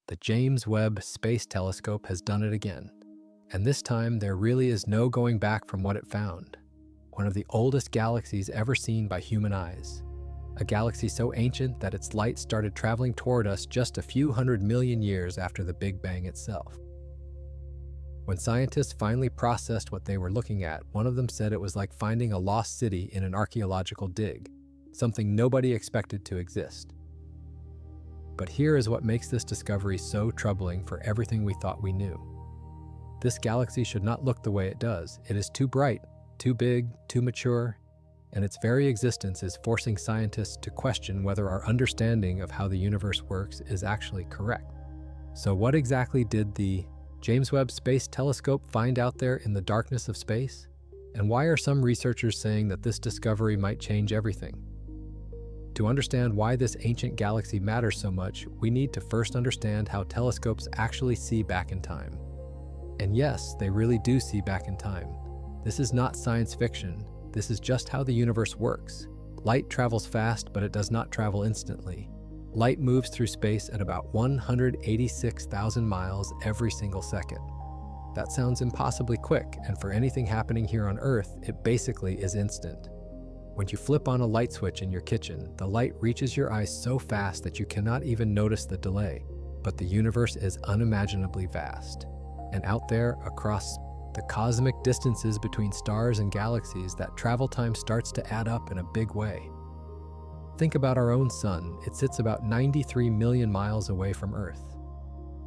The James Webb Space Telescope has done it again. And this time, there really is no going back from what it found. One of the oldest galaxies ever seen by human eyes. A galaxy so ancient that its light started traveling toward us just a few 100 million years after the Big Bang itself. When scientists finally processed what they were looking at, one of them said it was like finding a lost city in an archaeological dig, something nobody expected to exist. But here is what makes this discovery so troubling for everything we thought we knew. This galaxy should not look the way it does. It is too bright, too big, too mature, and its very existence is forcing scientists to question whether our understanding of how the universe works is actually correct. So what exactly did the James Webb Space Telescope find out there in the darkness of space? And why are some researchers saying that this discovery might change everything? To understand why this ancient galaxy matters so much, we need to first understand how telescopes actually see back in time. And yes, they really do see back in time. This is not science fiction. This is just how the universe works. Light travels fast, but it does not travel instantly. Light moves through space at about 186,000 miles every single second. That sounds impossibly quick, and for anything happening here on Earth, it basically is instant. When you flip on a light switch in your kitchen, the light reaches your eyes so fast that you cannot even notice the delay. But the universe is unimaginably vast. And out there, across the cosmic distances between stars and galaxies, that travel time starts to add up in a big way. Think about our own sun. It sits about 93 million miles away from Earth.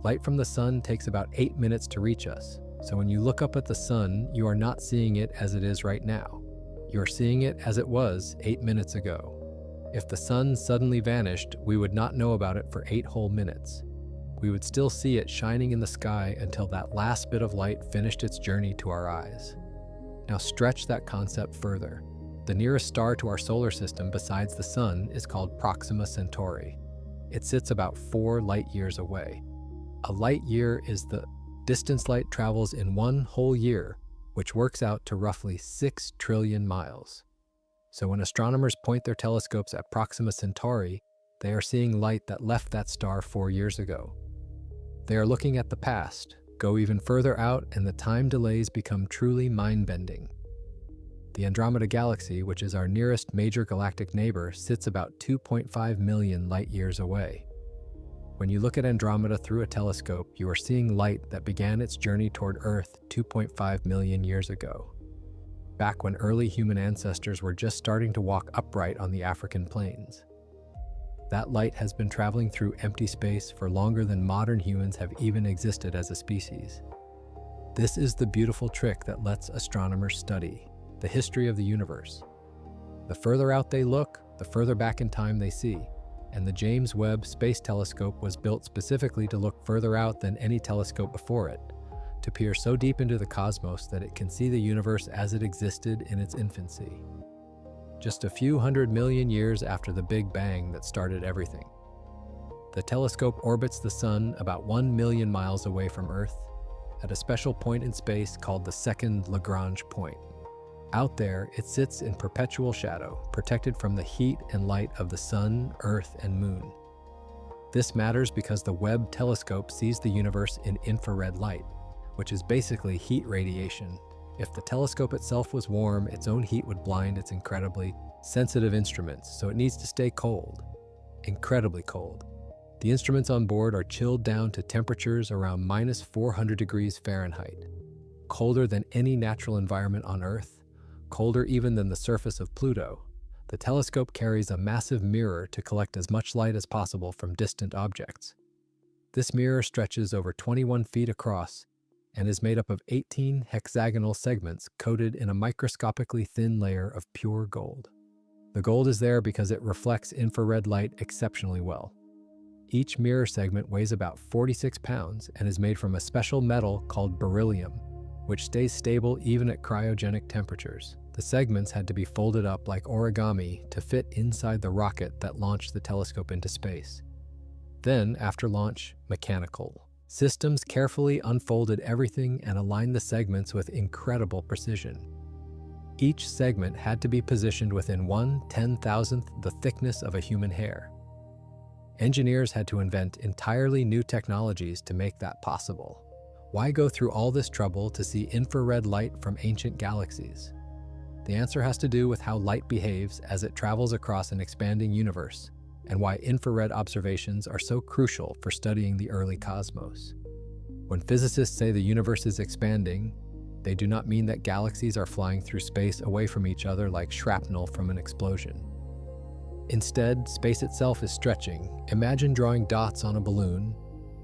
Light from the sun takes about 8 minutes to reach us. So when you look up at the sun, you are not seeing it as it is right now. You're seeing it as it was 8 minutes ago. If the sun suddenly vanished, we would not know about it for 8 whole minutes. We would still see it shining in the sky until that last bit of light finished its journey to our eyes. Now stretch that concept further. The nearest star to our solar system besides the sun is called Proxima Centauri. It sits about 4 light years away. A light year is the distance light travels in 1 whole year, which works out to roughly 6 trillion miles. So when astronomers point their telescopes at Proxima Centauri, they are seeing light that left that star 4 years ago. They are looking at the past, go even further out, and the time delays become truly mind-bending. The Andromeda Galaxy, which is our nearest major galactic neighbor, sits about 2.5 million light-years away. When you look at Andromeda through a telescope, you are seeing light that began its journey toward Earth 2.5 million years ago, back when early human ancestors were just starting to walk upright on the African plains. That light has been traveling through empty space for longer than modern humans have even existed as a species. This is the beautiful trick that lets astronomers study the history of the universe. The further out they look, the further back in time they see, and the James Webb Space Telescope was built specifically to look further out than any telescope before it, to peer so deep into the cosmos that it can see the universe as it existed in its infancy. Just a few 100 million years after the Big Bang that started everything. The telescope orbits the sun about 1 million miles away from Earth, at a special point in space called the second Lagrange point. Out there, it sits in perpetual shadow, protected from the heat and light of the sun, Earth, and moon. This matters because the Webb telescope sees the universe in infrared light, which is basically heat radiation. If the telescope itself was warm, its own heat would blind its incredibly sensitive instruments, so it needs to stay cold. Incredibly cold. The instruments on board are chilled down to temperatures around minus 400 degrees Fahrenheit. Colder than any natural environment on Earth, colder even than the surface of Pluto. The telescope carries a massive mirror to collect as much light as possible from distant objects. This mirror stretches over 21 feet across and is made up of 18 hexagonal segments coated in a microscopically thin layer of pure gold. The gold is there because it reflects infrared light exceptionally well. Each mirror segment weighs about 46 pounds and is made from a special metal called beryllium, which stays stable even at cryogenic temperatures. The segments had to be folded up like origami to fit inside the rocket that launched the telescope into space. Then, after launch, mechanical systems carefully unfolded everything and aligned the segments with incredible precision. Each segment had to be positioned within 1/10,000th the thickness of a human hair. Engineers had to invent entirely new technologies to make that possible. Why go through all this trouble to see infrared light from ancient galaxies? The answer has to do with how light behaves as it travels across an expanding universe, and why infrared observations are so crucial for studying the early cosmos. When physicists say the universe is expanding, they do not mean that galaxies are flying through space away from each other like shrapnel from an explosion. Instead, space itself is stretching. Imagine drawing dots on a balloon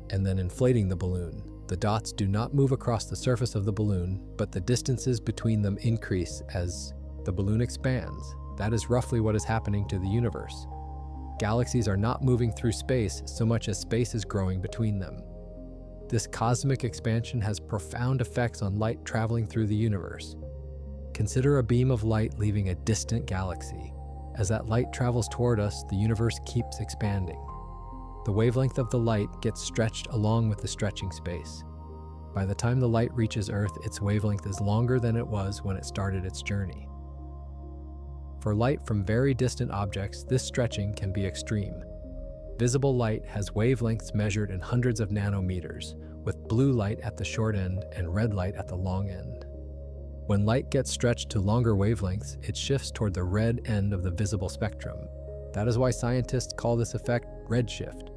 and then inflating the balloon. The dots do not move across the surface of the balloon, but the distances between them increase as the balloon expands. That is roughly what is happening to the universe. Galaxies are not moving through space so much as space is growing between them. This cosmic expansion has profound effects on light traveling through the universe. Consider a beam of light leaving a distant galaxy. As that light travels toward us, the universe keeps expanding. The wavelength of the light gets stretched along with the stretching space. By the time the light reaches Earth, its wavelength is longer than it was when it started its journey. For light from very distant objects, this stretching can be extreme. Visible light has wavelengths measured in hundreds of nanometers, with blue light at the short end and red light at the long end. When light gets stretched to longer wavelengths, it shifts toward the red end of the visible spectrum. That is why scientists call this effect redshift.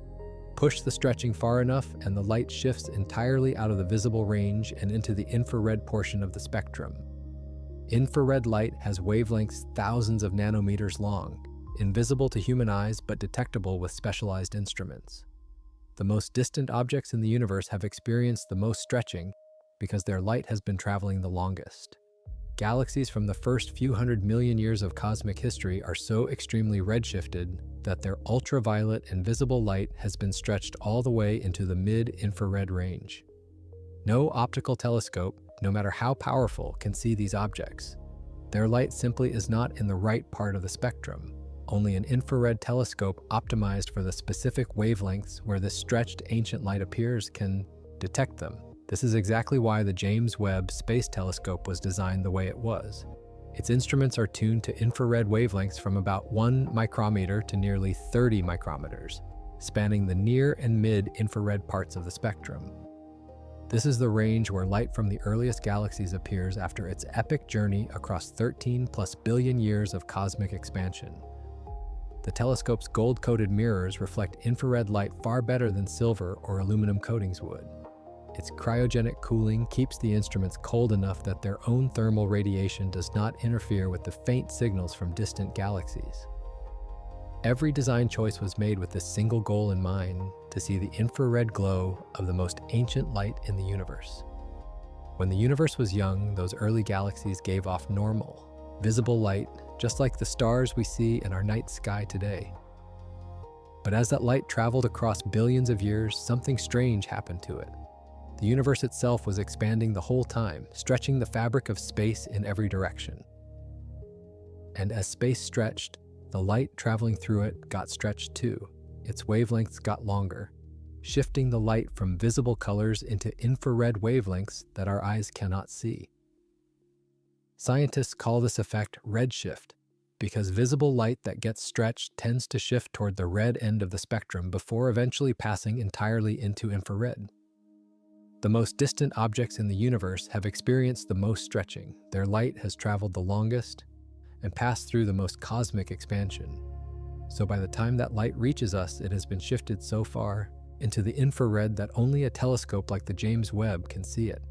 Push the stretching far enough and the light shifts entirely out of the visible range and into the infrared portion of the spectrum. Infrared light has wavelengths thousands of nanometers long, invisible to human eyes but detectable with specialized instruments. The most distant objects in the universe have experienced the most stretching because their light has been traveling the longest. Galaxies from the first few hundred million years of cosmic history are so extremely redshifted that their ultraviolet and visible light has been stretched all the way into the mid-infrared range. No optical telescope, no matter how powerful, can see these objects. Their light simply is not in the right part of the spectrum. Only an infrared telescope optimized for the specific wavelengths where this stretched ancient light appears can detect them. This is exactly why the James Webb Space Telescope was designed the way it was. Its instruments are tuned to infrared wavelengths from about 1 micrometer to nearly 30 micrometers, spanning the near and mid-infrared parts of the spectrum. This is the range where light from the earliest galaxies appears after its epic journey across 13+ billion years of cosmic expansion. The telescope's gold-coated mirrors reflect infrared light far better than silver or aluminum coatings would. Its cryogenic cooling keeps the instruments cold enough that their own thermal radiation does not interfere with the faint signals from distant galaxies. Every design choice was made with this single goal in mind: to see the infrared glow of the most ancient light in the universe. When the universe was young, those early galaxies gave off normal, visible light, just like the stars we see in our night sky today. But as that light traveled across billions of years, something strange happened to it. The universe itself was expanding the whole time, stretching the fabric of space in every direction. And as space stretched, the light traveling through it got stretched too. Its wavelengths got longer, shifting the light from visible colors into infrared wavelengths that our eyes cannot see. Scientists call this effect redshift, because visible light that gets stretched tends to shift toward the red end of the spectrum before eventually passing entirely into infrared. The most distant objects in the universe have experienced the most stretching. Their light has traveled the longest and passed through the most cosmic expansion. So by the time that light reaches us, it has been shifted so far into the infrared that only a telescope like the James Webb can see it.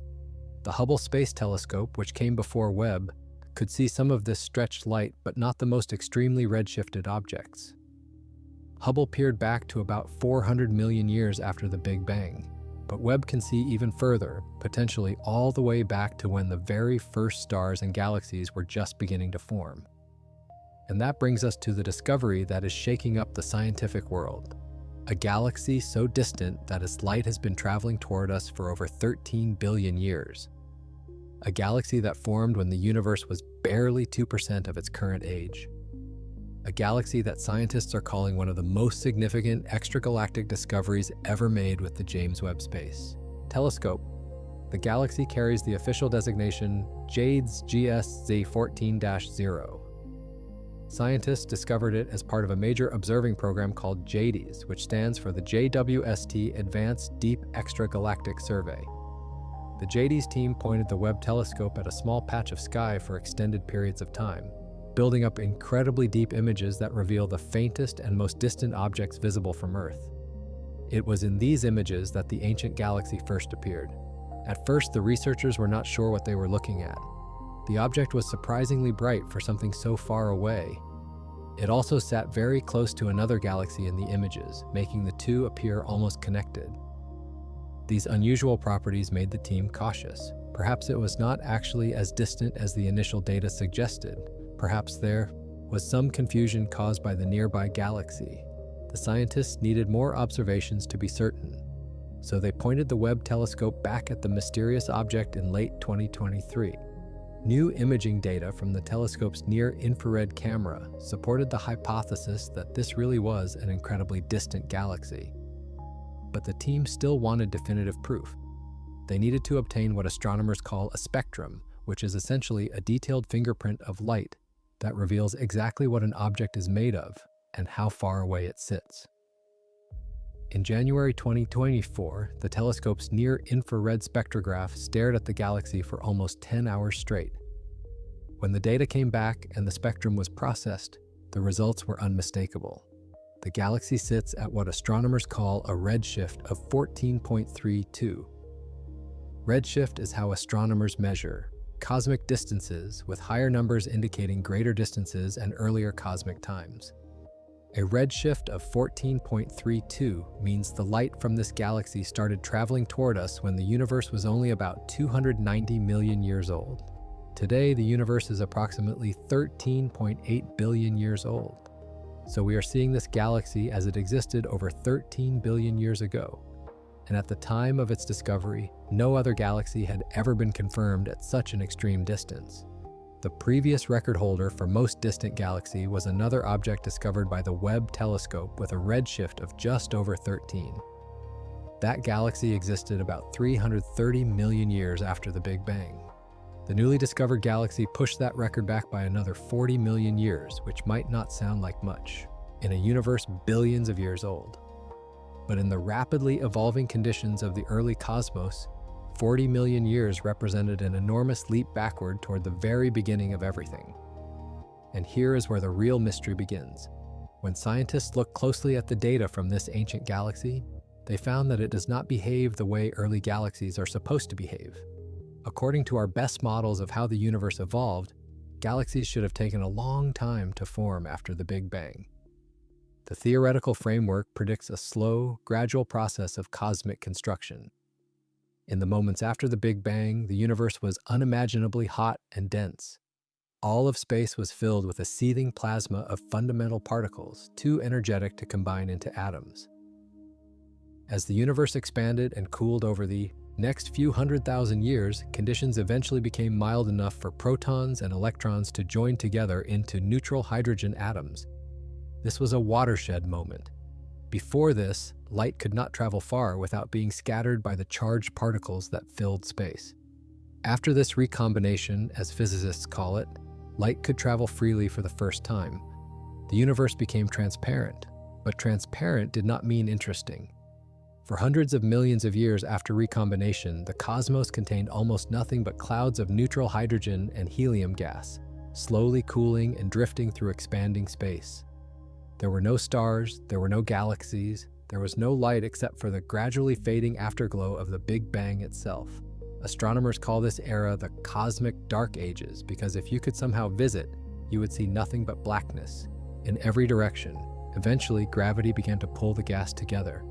The Hubble Space Telescope, which came before Webb, could see some of this stretched light, but not the most extremely redshifted objects. Hubble peered back to about 400 million years after the Big Bang, but Webb can see even further, potentially all the way back to when the very first stars and galaxies were just beginning to form. And that brings us to the discovery that is shaking up the scientific world. A galaxy so distant that its light has been traveling toward us for over 13 billion years. A galaxy that formed when the universe was barely 2% of its current age. A galaxy that scientists are calling one of the most significant extragalactic discoveries ever made with the James Webb Space Telescope. The galaxy carries the official designation JWST 14-0. Scientists discovered it as part of a major observing program called JWST, which stands for the JWST Advanced Deep Extragalactic Survey. The JWST team pointed the Webb telescope at a small patch of sky for extended periods of time, building up incredibly deep images that reveal the faintest and most distant objects visible from Earth. It was in these images that the ancient galaxy first appeared. At first, the researchers were not sure what they were looking at. The object was surprisingly bright for something so far away. It also sat very close to another galaxy in the images, making the two appear almost connected. These unusual properties made the team cautious. Perhaps it was not actually as distant as the initial data suggested. Perhaps there was some confusion caused by the nearby galaxy. The scientists needed more observations to be certain, so they pointed the Webb telescope back at the mysterious object in late 2023. New imaging data from the telescope's near-infrared camera supported the hypothesis that this really was an incredibly distant galaxy. But the team still wanted definitive proof. They needed to obtain what astronomers call a spectrum, which is essentially a detailed fingerprint of light that reveals exactly what an object is made of and how far away it sits. In January 2024, the telescope's near-infrared spectrograph stared at the galaxy for almost 10 hours straight. When the data came back and the spectrum was processed, the results were unmistakable. The galaxy sits at what astronomers call a redshift of 14.32. Redshift is how astronomers measure cosmic distances, with higher numbers indicating greater distances and earlier cosmic times. A redshift of 14.32 means the light from this galaxy started traveling toward us when the universe was only about 290 million years old. Today, the universe is approximately 13.8 billion years old. So we are seeing this galaxy as it existed over 13 billion years ago. And at the time of its discovery, no other galaxy had ever been confirmed at such an extreme distance. The previous record holder for most distant galaxy was another object discovered by the Webb telescope with a redshift of just over 13. That galaxy existed about 330 million years after the Big Bang. The newly discovered galaxy pushed that record back by another 40 million years, which might not sound like much, in a universe billions of years old. But in the rapidly evolving conditions of the early cosmos, 40 million years represented an enormous leap backward toward the very beginning of everything. And here is where the real mystery begins. When scientists looked closely at the data from this ancient galaxy, they found that it does not behave the way early galaxies are supposed to behave. According to our best models of how the universe evolved, galaxies should have taken a long time to form after the Big Bang. The theoretical framework predicts a slow, gradual process of cosmic construction. In the moments after the Big Bang, the universe was unimaginably hot and dense. All of space was filled with a seething plasma of fundamental particles, too energetic to combine into atoms. As the universe expanded and cooled over the next few 100,000 years, conditions eventually became mild enough for protons and electrons to join together into neutral hydrogen atoms. This was a watershed moment. Before this, light could not travel far without being scattered by the charged particles that filled space. After this recombination, as physicists call it, light could travel freely for the first time. The universe became transparent, but transparent did not mean interesting. For hundreds of millions of years after recombination, the cosmos contained almost nothing but clouds of neutral hydrogen and helium gas, slowly cooling and drifting through expanding space. There were no stars, there were no galaxies, there was no light except for the gradually fading afterglow of the Big Bang itself. Astronomers call this era the cosmic dark ages because if you could somehow visit, you would see nothing but blackness in every direction. Eventually, gravity began to pull the gas together.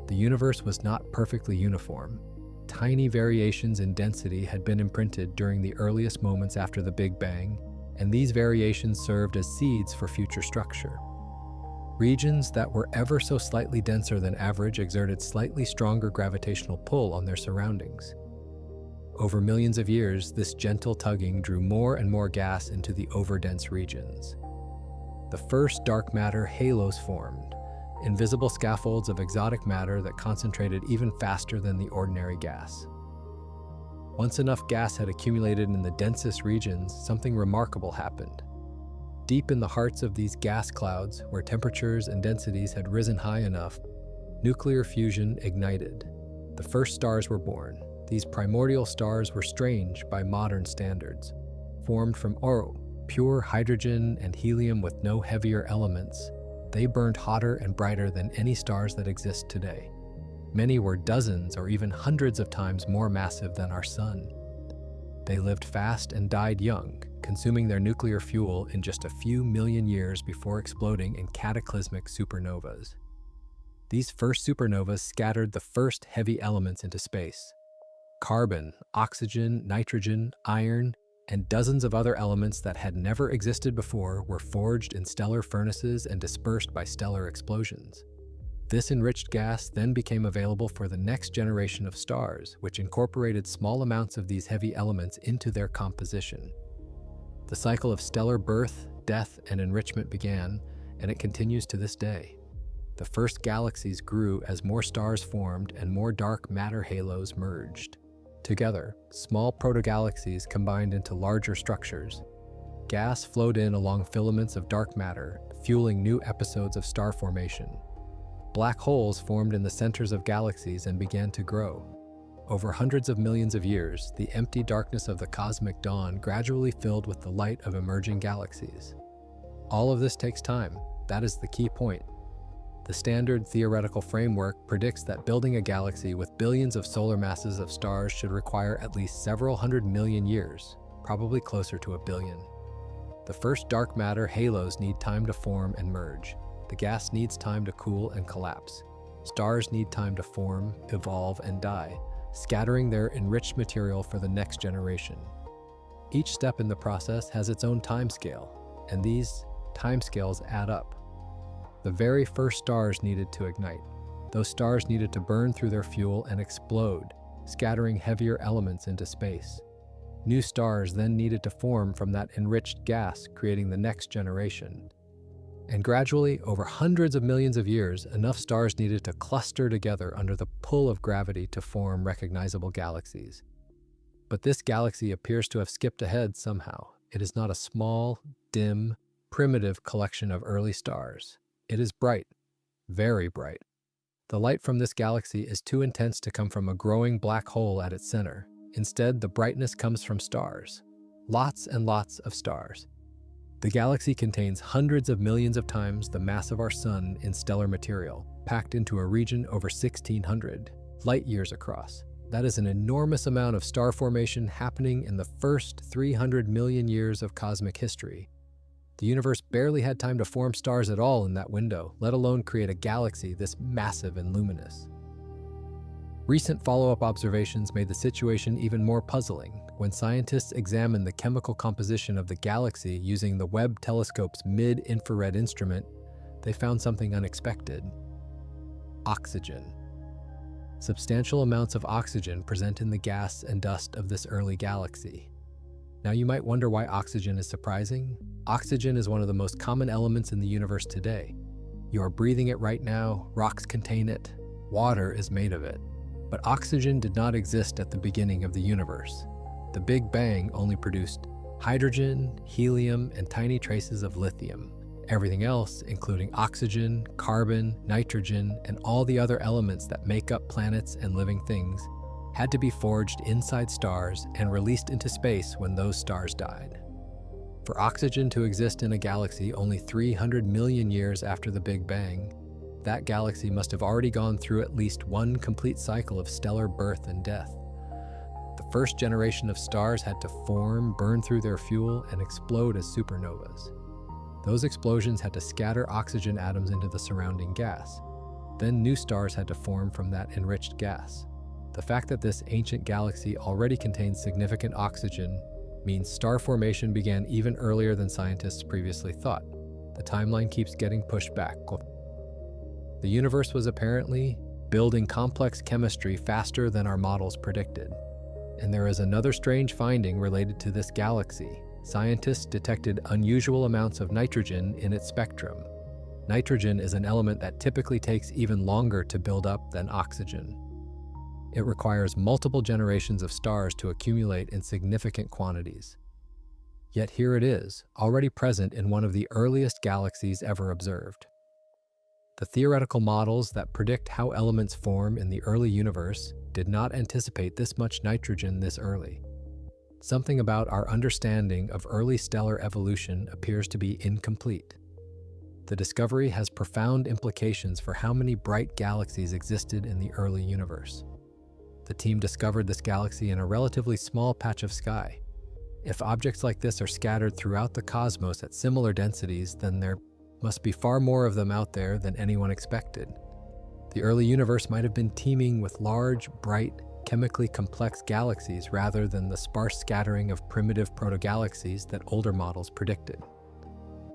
The universe was not perfectly uniform. Tiny variations in density had been imprinted during the earliest moments after the Big Bang, and these variations served as seeds for future structure. Regions that were ever so slightly denser than average exerted slightly stronger gravitational pull on their surroundings. Over millions of years, this gentle tugging drew more and more gas into the overdense regions. The first dark matter halos formed, invisible scaffolds of exotic matter that concentrated even faster than the ordinary gas. Once enough gas had accumulated in the densest regions, something remarkable happened. Deep in the hearts of these gas clouds, where temperatures and densities had risen high enough, nuclear fusion ignited. The first stars were born. These primordial stars were strange by modern standards. Formed from oro, pure hydrogen and helium with no heavier elements, they burned hotter and brighter than any stars that exist today. Many were dozens or even hundreds of times more massive than our sun. They lived fast and died young, consuming their nuclear fuel in just a few million years before exploding in cataclysmic supernovas. These first supernovas scattered the first heavy elements into space. Carbon, oxygen, nitrogen, iron, and dozens of other elements that had never existed before were forged in stellar furnaces and dispersed by stellar explosions. This enriched gas then became available for the next generation of stars, which incorporated small amounts of these heavy elements into their composition. The cycle of stellar birth, death, and enrichment began, and it continues to this day. The first galaxies grew as more stars formed and more dark matter halos merged. Together, small protogalaxies combined into larger structures. Gas flowed in along filaments of dark matter, fueling new episodes of star formation. Black holes formed in the centers of galaxies and began to grow. Over hundreds of millions of years, the empty darkness of the cosmic dawn gradually filled with the light of emerging galaxies. All of this takes time. That is the key point. The standard theoretical framework predicts that building a galaxy with billions of solar masses of stars should require at least several hundred million years, probably closer to 1 billion. The first dark matter halos need time to form and merge. The gas needs time to cool and collapse. Stars need time to form, evolve, and die, scattering their enriched material for the next generation. Each step in the process has its own timescale, and these timescales add up. The very first stars needed to ignite. Those stars needed to burn through their fuel and explode, scattering heavier elements into space. New stars then needed to form from that enriched gas, creating the next generation. And gradually, over hundreds of millions of years, enough stars needed to cluster together under the pull of gravity to form recognizable galaxies. But this galaxy appears to have skipped ahead somehow. It is not a small, dim, primitive collection of early stars. It is bright, very bright. The light from this galaxy is too intense to come from a growing black hole at its center. Instead, the brightness comes from stars. Lots and lots of stars. The galaxy contains hundreds of millions of times the mass of our sun in stellar material, packed into a region over 1,600 light-years across. That is an enormous amount of star formation happening in the first 300 million years of cosmic history. The universe barely had time to form stars at all in that window, let alone create a galaxy this massive and luminous. Recent follow-up observations made the situation even more puzzling. When scientists examined the chemical composition of the galaxy using the Webb telescope's mid-infrared instrument, they found something unexpected: oxygen. Substantial amounts of oxygen present in the gas and dust of this early galaxy. Now you might wonder why oxygen is surprising. Oxygen is one of the most common elements in the universe today. You are breathing it right now, rocks contain it, water is made of it. But oxygen did not exist at the beginning of the universe. The Big Bang only produced hydrogen, helium, and tiny traces of lithium. Everything else, including oxygen, carbon, nitrogen, and all the other elements that make up planets and living things, had to be forged inside stars and released into space when those stars died. For oxygen to exist in a galaxy only 300 million years after the Big Bang, that galaxy must have already gone through at least one complete cycle of stellar birth and death. The first generation of stars had to form, burn through their fuel, and explode as supernovas. Those explosions had to scatter oxygen atoms into the surrounding gas. Then new stars had to form from that enriched gas. The fact that this ancient galaxy already contains significant oxygen means star formation began even earlier than scientists previously thought. The timeline keeps getting pushed back. The universe was apparently building complex chemistry faster than our models predicted. And there is another strange finding related to this galaxy. Scientists detected unusual amounts of nitrogen in its spectrum. Nitrogen is an element that typically takes even longer to build up than oxygen. It requires multiple generations of stars to accumulate in significant quantities. Yet here it is, already present in one of the earliest galaxies ever observed. The theoretical models that predict how elements form in the early universe did not anticipate this much nitrogen this early. Something about our understanding of early stellar evolution appears to be incomplete. The discovery has profound implications for how many bright galaxies existed in the early universe. The team discovered this galaxy in a relatively small patch of sky. If objects like this are scattered throughout the cosmos at similar densities, then there must be far more of them out there than anyone expected. The early universe might have been teeming with large, bright, chemically complex galaxies rather than the sparse scattering of primitive protogalaxies that older models predicted.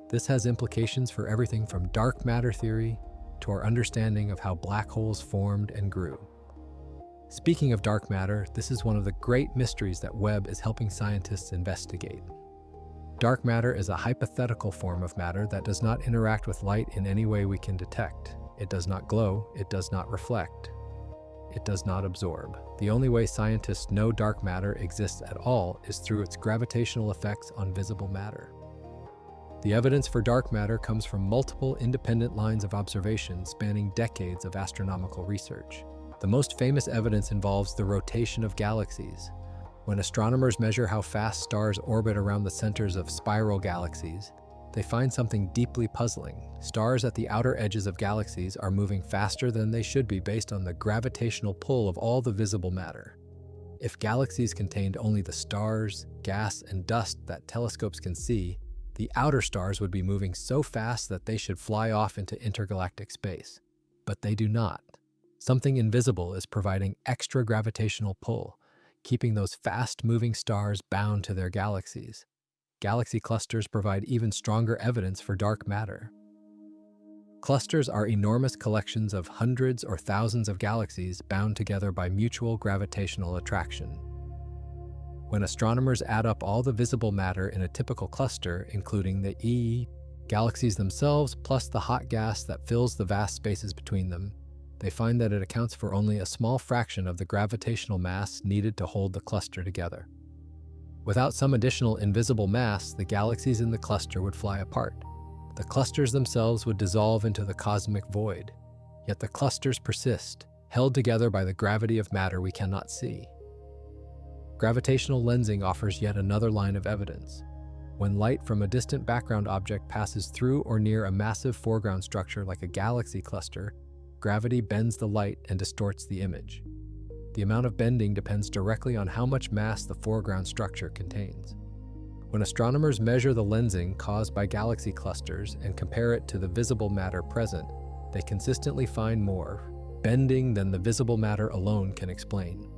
This has implications for everything from dark matter theory to our understanding of how black holes formed and grew. Speaking of dark matter, this is one of the great mysteries that Webb is helping scientists investigate. Dark matter is a hypothetical form of matter that does not interact with light in any way we can detect. It does not glow, it does not reflect, it does not absorb. The only way scientists know dark matter exists at all is through its gravitational effects on visible matter. The evidence for dark matter comes from multiple independent lines of observation spanning decades of astronomical research. The most famous evidence involves the rotation of galaxies. When astronomers measure how fast stars orbit around the centers of spiral galaxies, they find something deeply puzzling. Stars at the outer edges of galaxies are moving faster than they should be based on the gravitational pull of all the visible matter. If galaxies contained only the stars, gas, and dust that telescopes can see, the outer stars would be moving so fast that they should fly off into intergalactic space. But they do not. Something invisible is providing extra gravitational pull, keeping those fast-moving stars bound to their galaxies. Galaxy clusters provide even stronger evidence for dark matter. Clusters are enormous collections of hundreds or thousands of galaxies bound together by mutual gravitational attraction. When astronomers add up all the visible matter in a typical cluster, including the galaxies themselves plus the hot gas that fills the vast spaces between them, they find that it accounts for only a small fraction of the gravitational mass needed to hold the cluster together. Without some additional invisible mass, the galaxies in the cluster would fly apart. The clusters themselves would dissolve into the cosmic void. Yet the clusters persist, held together by the gravity of matter we cannot see. Gravitational lensing offers yet another line of evidence. When light from a distant background object passes through or near a massive foreground structure like a galaxy cluster, gravity bends the light and distorts the image. The amount of bending depends directly on how much mass the foreground structure contains. When astronomers measure the lensing caused by galaxy clusters and compare it to the visible matter present, they consistently find more bending than the visible matter alone can explain.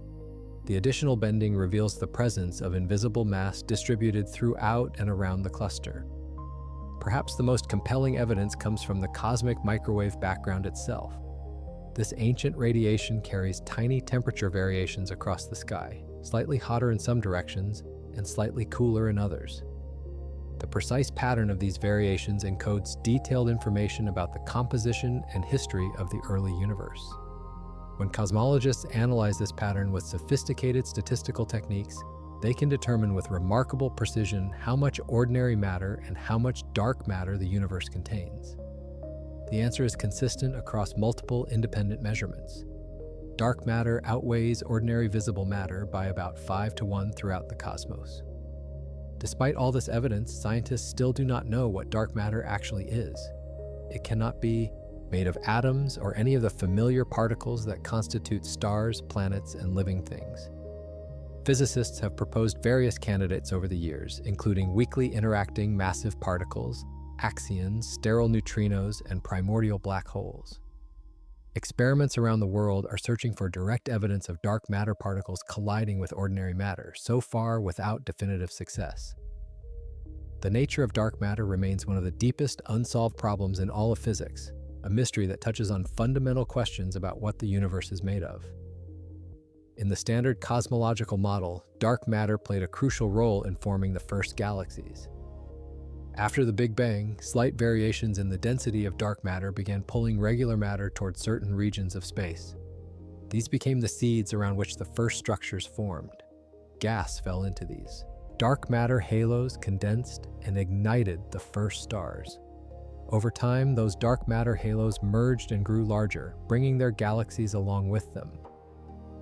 The additional bending reveals the presence of invisible mass distributed throughout and around the cluster. Perhaps the most compelling evidence comes from the cosmic microwave background itself. This ancient radiation carries tiny temperature variations across the sky, slightly hotter in some directions and slightly cooler in others. The precise pattern of these variations encodes detailed information about the composition and history of the early universe. When cosmologists analyze this pattern with sophisticated statistical techniques, they can determine with remarkable precision how much ordinary matter and how much dark matter the universe contains. The answer is consistent across multiple independent measurements. Dark matter outweighs ordinary visible matter by about 5-to-1 throughout the cosmos. Despite all this evidence, scientists still do not know what dark matter actually is. It cannot be made of atoms or any of the familiar particles that constitute stars, planets, and living things. Physicists have proposed various candidates over the years, including weakly interacting massive particles, axions, sterile neutrinos, and primordial black holes. Experiments around the world are searching for direct evidence of dark matter particles colliding with ordinary matter, so far without definitive success. The nature of dark matter remains one of the deepest unsolved problems in all of physics, a mystery that touches on fundamental questions about what the universe is made of. In the standard cosmological model, dark matter played a crucial role in forming the first galaxies. After the Big Bang, slight variations in the density of dark matter began pulling regular matter toward certain regions of space. These became the seeds around which the first structures formed. Gas fell into these. dark matter halos condensed and ignited the first stars. Over time, those dark matter halos merged and grew larger, bringing their galaxies along with them.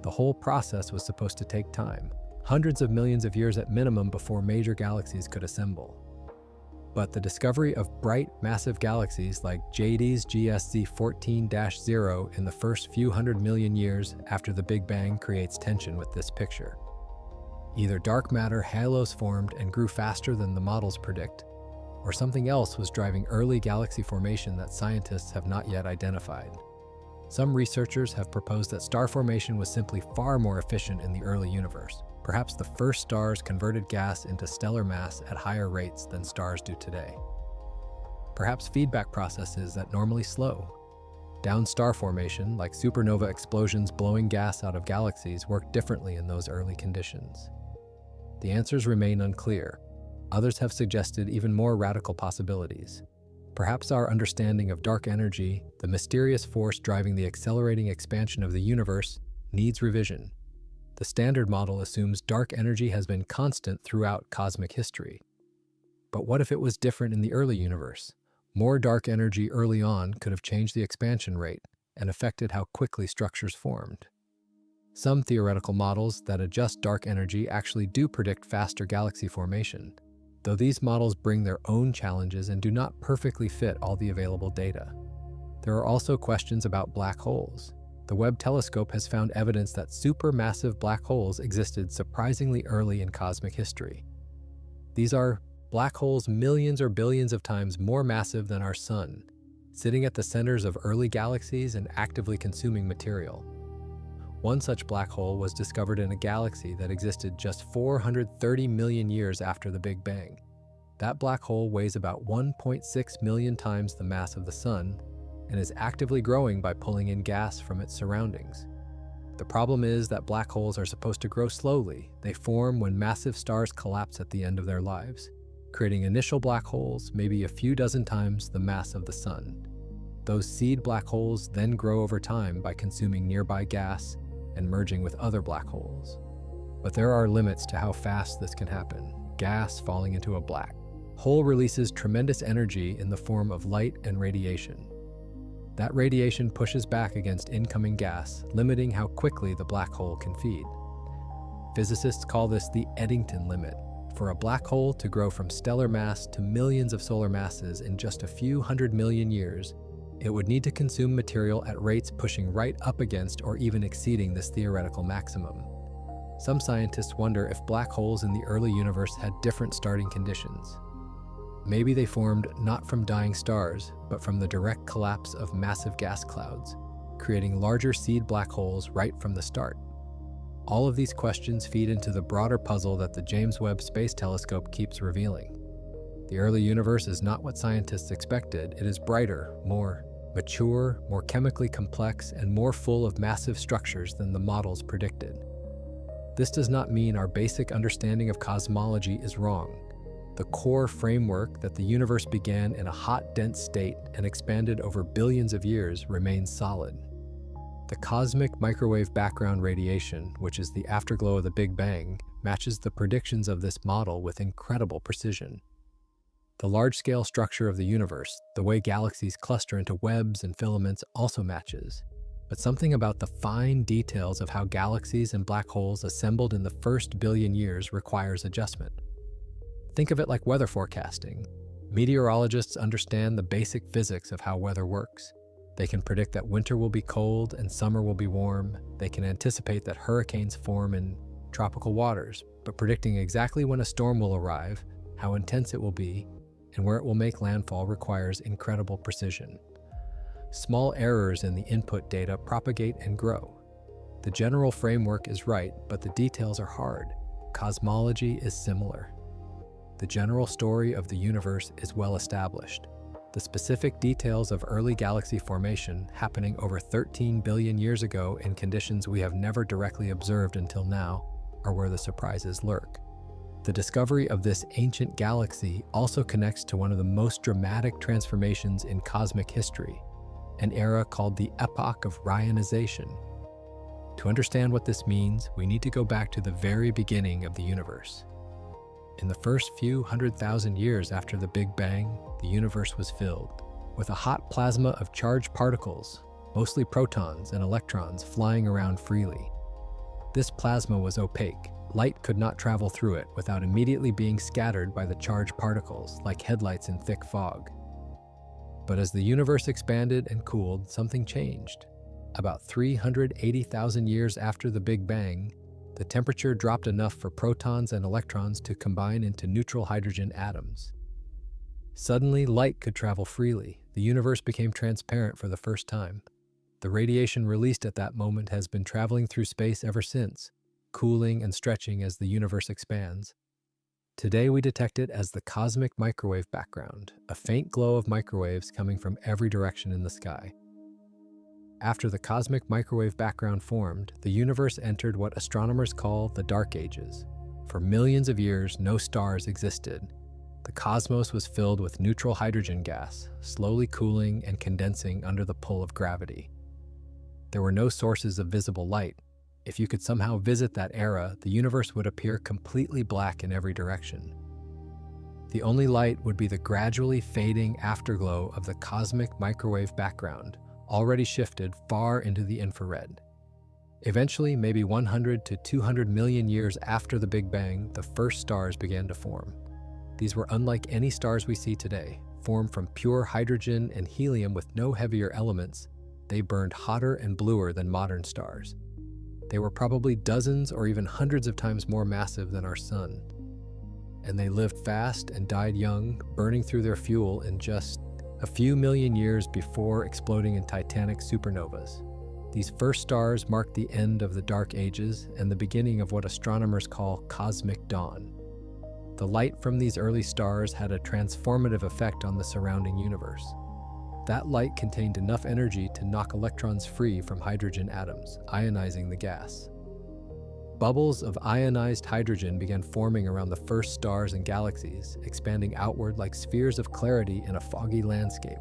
The whole process was supposed to take time, hundreds of millions of years at minimum before major galaxies could assemble. But the discovery of bright, massive galaxies like JWST 14-0 in the first few 100 million years after the Big Bang creates tension with this picture. Either dark matter halos formed and grew faster than the models predict, or something else was driving early galaxy formation that scientists have not yet identified. Some researchers have proposed that star formation was simply far more efficient in the early universe. Perhaps the first stars converted gas into stellar mass at higher rates than stars do today. Perhaps feedback processes that normally slow down star formation, like supernova explosions blowing gas out of galaxies, work differently in those early conditions. The answers remain unclear. Others have suggested even more radical possibilities. Perhaps our understanding of dark energy, the mysterious force driving the accelerating expansion of the universe, needs revision. The standard model assumes dark energy has been constant throughout cosmic history. But what if it was different in the early universe? More dark energy early on could have changed the expansion rate and affected how quickly structures formed. Some theoretical models that adjust dark energy actually do predict faster galaxy formation, though these models bring their own challenges and do not perfectly fit all the available data. There are also questions about black holes. The Webb telescope has found evidence that supermassive black holes existed surprisingly early in cosmic history. These are black holes millions or billions of times more massive than our Sun, sitting at the centers of early galaxies and actively consuming material. One such black hole was discovered in a galaxy that existed just 430 million years after the Big Bang. That black hole weighs about 1.6 million times the mass of the Sun and is actively growing by pulling in gas from its surroundings. The problem is that black holes are supposed to grow slowly. They form when massive stars collapse at the end of their lives, creating initial black holes maybe a few dozen times the mass of the Sun. Those seed black holes then grow over time by consuming nearby gas and merging with other black holes. But there are limits to how fast this can happen. Gas falling into a black hole releases tremendous energy in the form of light and radiation. That radiation pushes back against incoming gas, limiting how quickly the black hole can feed. Physicists call this the Eddington limit. For a black hole to grow from stellar mass to millions of solar masses in just a few 100 million years, it would need to consume material at rates pushing right up against or even exceeding this theoretical maximum. Some scientists wonder if black holes in the early universe had different starting conditions. Maybe they formed not from dying stars, but from the direct collapse of massive gas clouds, creating larger seed black holes right from the start. All of these questions feed into the broader puzzle that the James Webb Space Telescope keeps revealing. The early universe is not what scientists expected. It is brighter, more mature, more chemically complex, and more full of massive structures than the models predicted. This does not mean our basic understanding of cosmology is wrong. The core framework that the universe began in a hot, dense state and expanded over billions of years remains solid. The cosmic microwave background radiation, which is the afterglow of the Big Bang, matches the predictions of this model with incredible precision. The large-scale structure of the universe, the way galaxies cluster into webs and filaments, also matches. But something about the fine details of how galaxies and black holes assembled in the first billion years requires adjustment. Think of it like weather forecasting. Meteorologists understand the basic physics of how weather works. They can predict that winter will be cold and summer will be warm. They can anticipate that hurricanes form in tropical waters, but predicting exactly when a storm will arrive, how intense it will be, and where it will make landfall requires incredible precision. Small errors in the input data propagate and grow. The general framework is right, but the details are hard. Cosmology is similar. The general story of the universe is well established. The specific details of early galaxy formation happening over 13 billion years ago in conditions we have never directly observed until now are where the surprises lurk. The discovery of this ancient galaxy also connects to one of the most dramatic transformations in cosmic history, an era called the Epoch of Ionization. To understand what this means, we need to go back to the very beginning of the universe. In the first few 100,000 years after the Big Bang, the universe was filled with a hot plasma of charged particles, mostly protons and electrons, flying around freely. This plasma was opaque. Light could not travel through it without immediately being scattered by the charged particles, like headlights in thick fog. But as the universe expanded and cooled, something changed. About 380,000 years after the Big Bang, the temperature dropped enough for protons and electrons to combine into neutral hydrogen atoms. Suddenly, light could travel freely. The universe became transparent for the first time. The radiation released at that moment has been traveling through space ever since, cooling and stretching as the universe expands. Today we detect it as the cosmic microwave background, a faint glow of microwaves coming from every direction in the sky. After the cosmic microwave background formed, the universe entered what astronomers call the Dark Ages. For millions of years, no stars existed. The cosmos was filled with neutral hydrogen gas, slowly cooling and condensing under the pull of gravity. There were no sources of visible light. If you could somehow visit that era, the universe would appear completely black in every direction. The only light would be the gradually fading afterglow of the cosmic microwave background, already shifted far into the infrared. Eventually, maybe 100 to 200 million years after the Big Bang, the first stars began to form. These were unlike any stars we see today, formed from pure hydrogen and helium with no heavier elements. They burned hotter and bluer than modern stars. They were probably dozens or even hundreds of times more massive than our sun. And they lived fast and died young, burning through their fuel in just a few million years before exploding in titanic supernovas. These first stars marked the end of the Dark Ages and the beginning of what astronomers call cosmic dawn. The light from these early stars had a transformative effect on the surrounding universe. That light contained enough energy to knock electrons free from hydrogen atoms, ionizing the gas. Bubbles of ionized hydrogen began forming around the first stars and galaxies, expanding outward like spheres of clarity in a foggy landscape.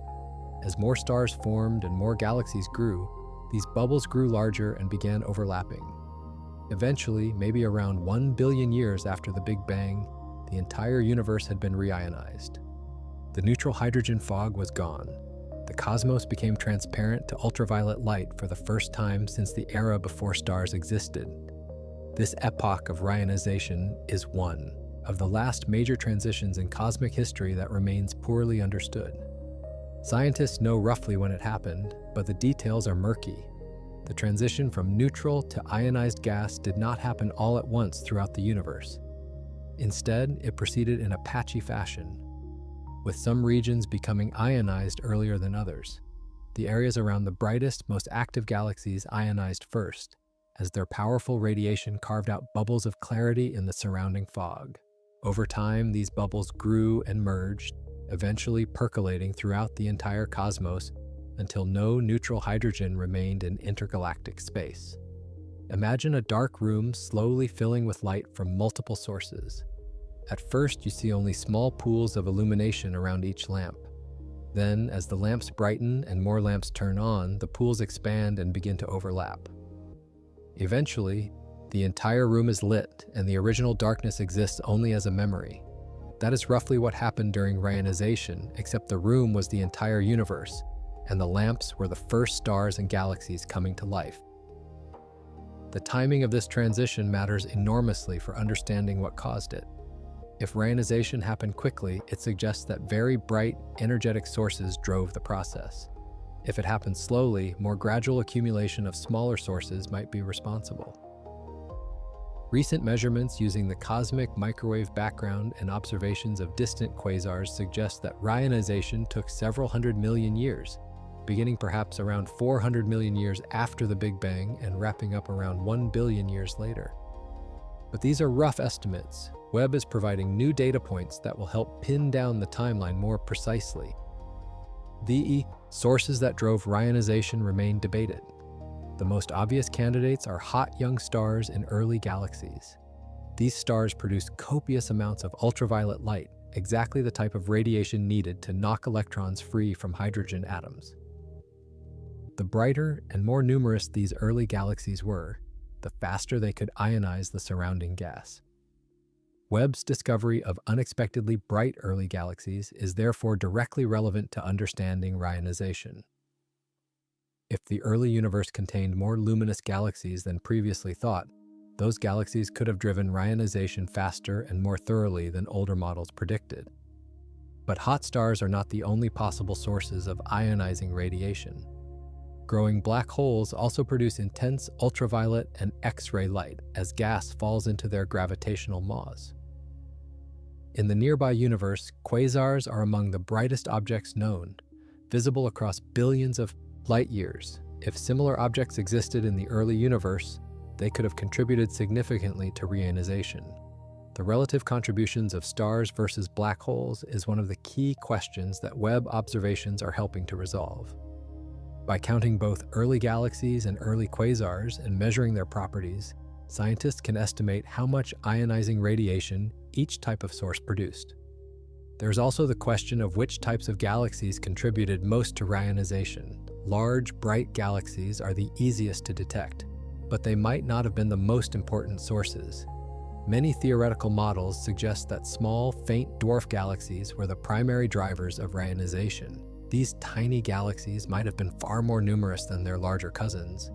As more stars formed and more galaxies grew, these bubbles grew larger and began overlapping. Eventually, maybe around 1 billion years after the Big Bang, the entire universe had been reionized. The neutral hydrogen fog was gone. The cosmos became transparent to ultraviolet light for the first time since the era before stars existed. This epoch of reionization is one of the last major transitions in cosmic history that remains poorly understood. Scientists know roughly when it happened, but the details are murky. The transition from neutral to ionized gas did not happen all at once throughout the universe. Instead, it proceeded in a patchy fashion, with some regions becoming ionized earlier than others. The areas around the brightest, most active galaxies ionized first, as their powerful radiation carved out bubbles of clarity in the surrounding fog. Over time, these bubbles grew and merged, eventually percolating throughout the entire cosmos until no neutral hydrogen remained in intergalactic space. Imagine a dark room slowly filling with light from multiple sources. At first, you see only small pools of illumination around each lamp. Then, as the lamps brighten and more lamps turn on, the pools expand and begin to overlap. Eventually, the entire room is lit, and the original darkness exists only as a memory. That is roughly what happened during reionization, except the room was the entire universe, and the lamps were the first stars and galaxies coming to life. The timing of this transition matters enormously for understanding what caused it. If reionization happened quickly, it suggests that very bright, energetic sources drove the process. If it happened slowly, more gradual accumulation of smaller sources might be responsible. Recent measurements using the cosmic microwave background and observations of distant quasars suggest that reionization took several hundred million years, beginning perhaps around 400 million years after the Big Bang and wrapping up around 1 billion years later. But these are rough estimates. Webb is providing new data points that will help pin down the timeline more precisely. The sources that drove reionization remain debated. The most obvious candidates are hot young stars in early galaxies. These stars produce copious amounts of ultraviolet light, exactly the type of radiation needed to knock electrons free from hydrogen atoms. The brighter and more numerous these early galaxies were, the faster they could ionize the surrounding gas. Webb's discovery of unexpectedly bright early galaxies is therefore directly relevant to understanding reionization. If the early universe contained more luminous galaxies than previously thought, those galaxies could have driven reionization faster and more thoroughly than older models predicted. But hot stars are not the only possible sources of ionizing radiation. Growing black holes also produce intense ultraviolet and X-ray light as gas falls into their gravitational maws. In the nearby universe, quasars are among the brightest objects known, visible across billions of light years. If similar objects existed in the early universe, they could have contributed significantly to reionization. The relative contributions of stars versus black holes is one of the key questions that Webb observations are helping to resolve. By counting both early galaxies and early quasars and measuring their properties, scientists can estimate how much ionizing radiation each type of source produced. There's also the question of which types of galaxies contributed most to reionization. Large, bright galaxies are the easiest to detect, but they might not have been the most important sources. Many theoretical models suggest that small, faint dwarf galaxies were the primary drivers of reionization. These tiny galaxies might have been far more numerous than their larger cousins,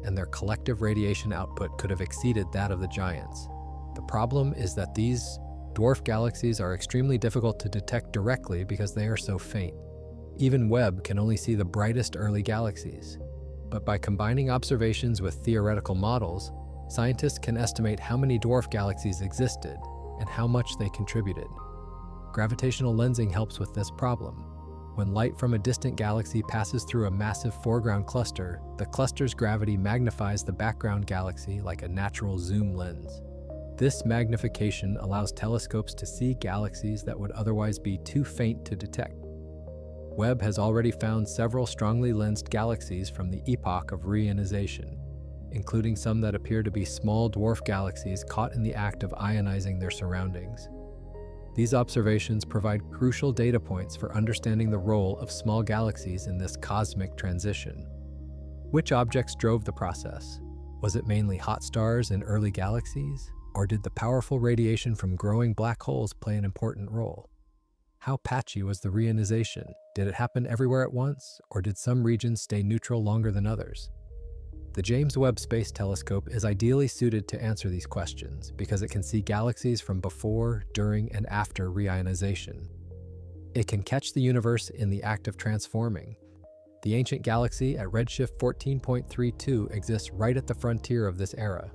and their collective radiation output could have exceeded that of the giants. The problem is that these dwarf galaxies are extremely difficult to detect directly because they are so faint. Even Webb can only see the brightest early galaxies. But by combining observations with theoretical models, scientists can estimate how many dwarf galaxies existed and how much they contributed. Gravitational lensing helps with this problem. When light from a distant galaxy passes through a massive foreground cluster, the cluster's gravity magnifies the background galaxy like a natural zoom lens. This magnification allows telescopes to see galaxies that would otherwise be too faint to detect. Webb has already found several strongly lensed galaxies from the epoch of reionization, including some that appear to be small dwarf galaxies caught in the act of ionizing their surroundings. These observations provide crucial data points for understanding the role of small galaxies in this cosmic transition. Which objects drove the process? Was it mainly hot stars and early galaxies? Or did the powerful radiation from growing black holes play an important role? How patchy was the reionization? Did it happen everywhere at once, or did some regions stay neutral longer than others? The James Webb Space Telescope is ideally suited to answer these questions because it can see galaxies from before, during, and after reionization. It can catch the universe in the act of transforming. The ancient galaxy at redshift 14.32 exists right at the frontier of this era.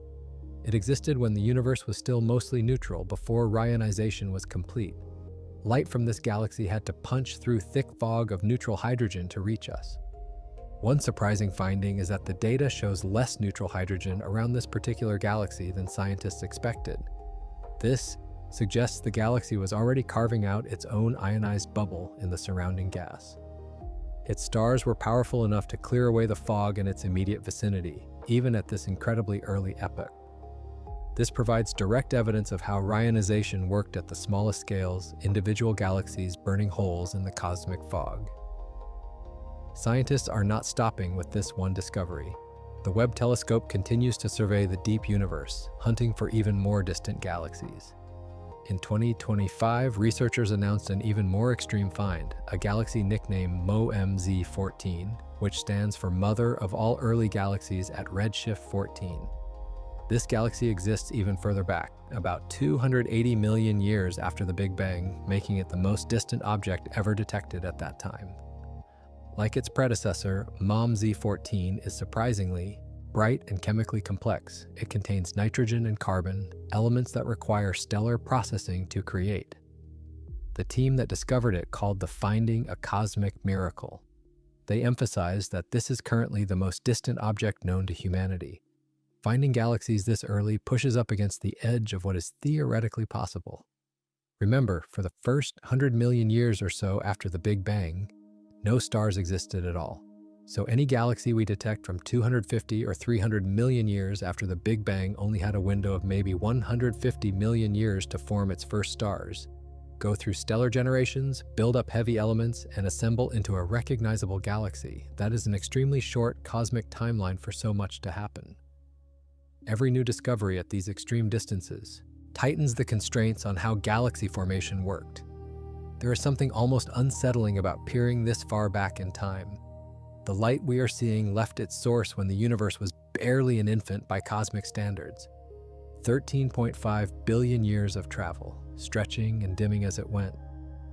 It existed when the universe was still mostly neutral before reionization was complete. Light from this galaxy had to punch through thick fog of neutral hydrogen to reach us. One surprising finding is that the data shows less neutral hydrogen around this particular galaxy than scientists expected. This suggests the galaxy was already carving out its own ionized bubble in the surrounding gas. Its stars were powerful enough to clear away the fog in its immediate vicinity, even at this incredibly early epoch. This provides direct evidence of how reionization worked at the smallest scales, individual galaxies burning holes in the cosmic fog. Scientists are not stopping with this one discovery. The Webb telescope continues to survey the deep universe, hunting for even more distant galaxies. In 2025, researchers announced an even more extreme find, a galaxy nicknamed MOMZ14, which stands for Mother of All Early Galaxies at redshift 14. This galaxy exists even further back, about 280 million years after the Big Bang, making it the most distant object ever detected at that time. Like its predecessor, MOMZ14 is surprisingly bright and chemically complex. It contains nitrogen and carbon, elements that require stellar processing to create. The team that discovered it called the finding a cosmic miracle. They emphasized that this is currently the most distant object known to humanity. Finding galaxies this early pushes up against the edge of what is theoretically possible. Remember, for the first 100 million years or so after the Big Bang, no stars existed at all. So any galaxy we detect from 250 or 300 million years after the Big Bang only had a window of maybe 150 million years to form its first stars, go through stellar generations, build up heavy elements, and assemble into a recognizable galaxy. That is an extremely short cosmic timeline for so much to happen. Every new discovery at these extreme distances tightens the constraints on how galaxy formation worked. There is something almost unsettling about peering this far back in time. The light we are seeing left its source when the universe was barely an infant by cosmic standards. 13.5 billion years of travel, stretching and dimming as it went,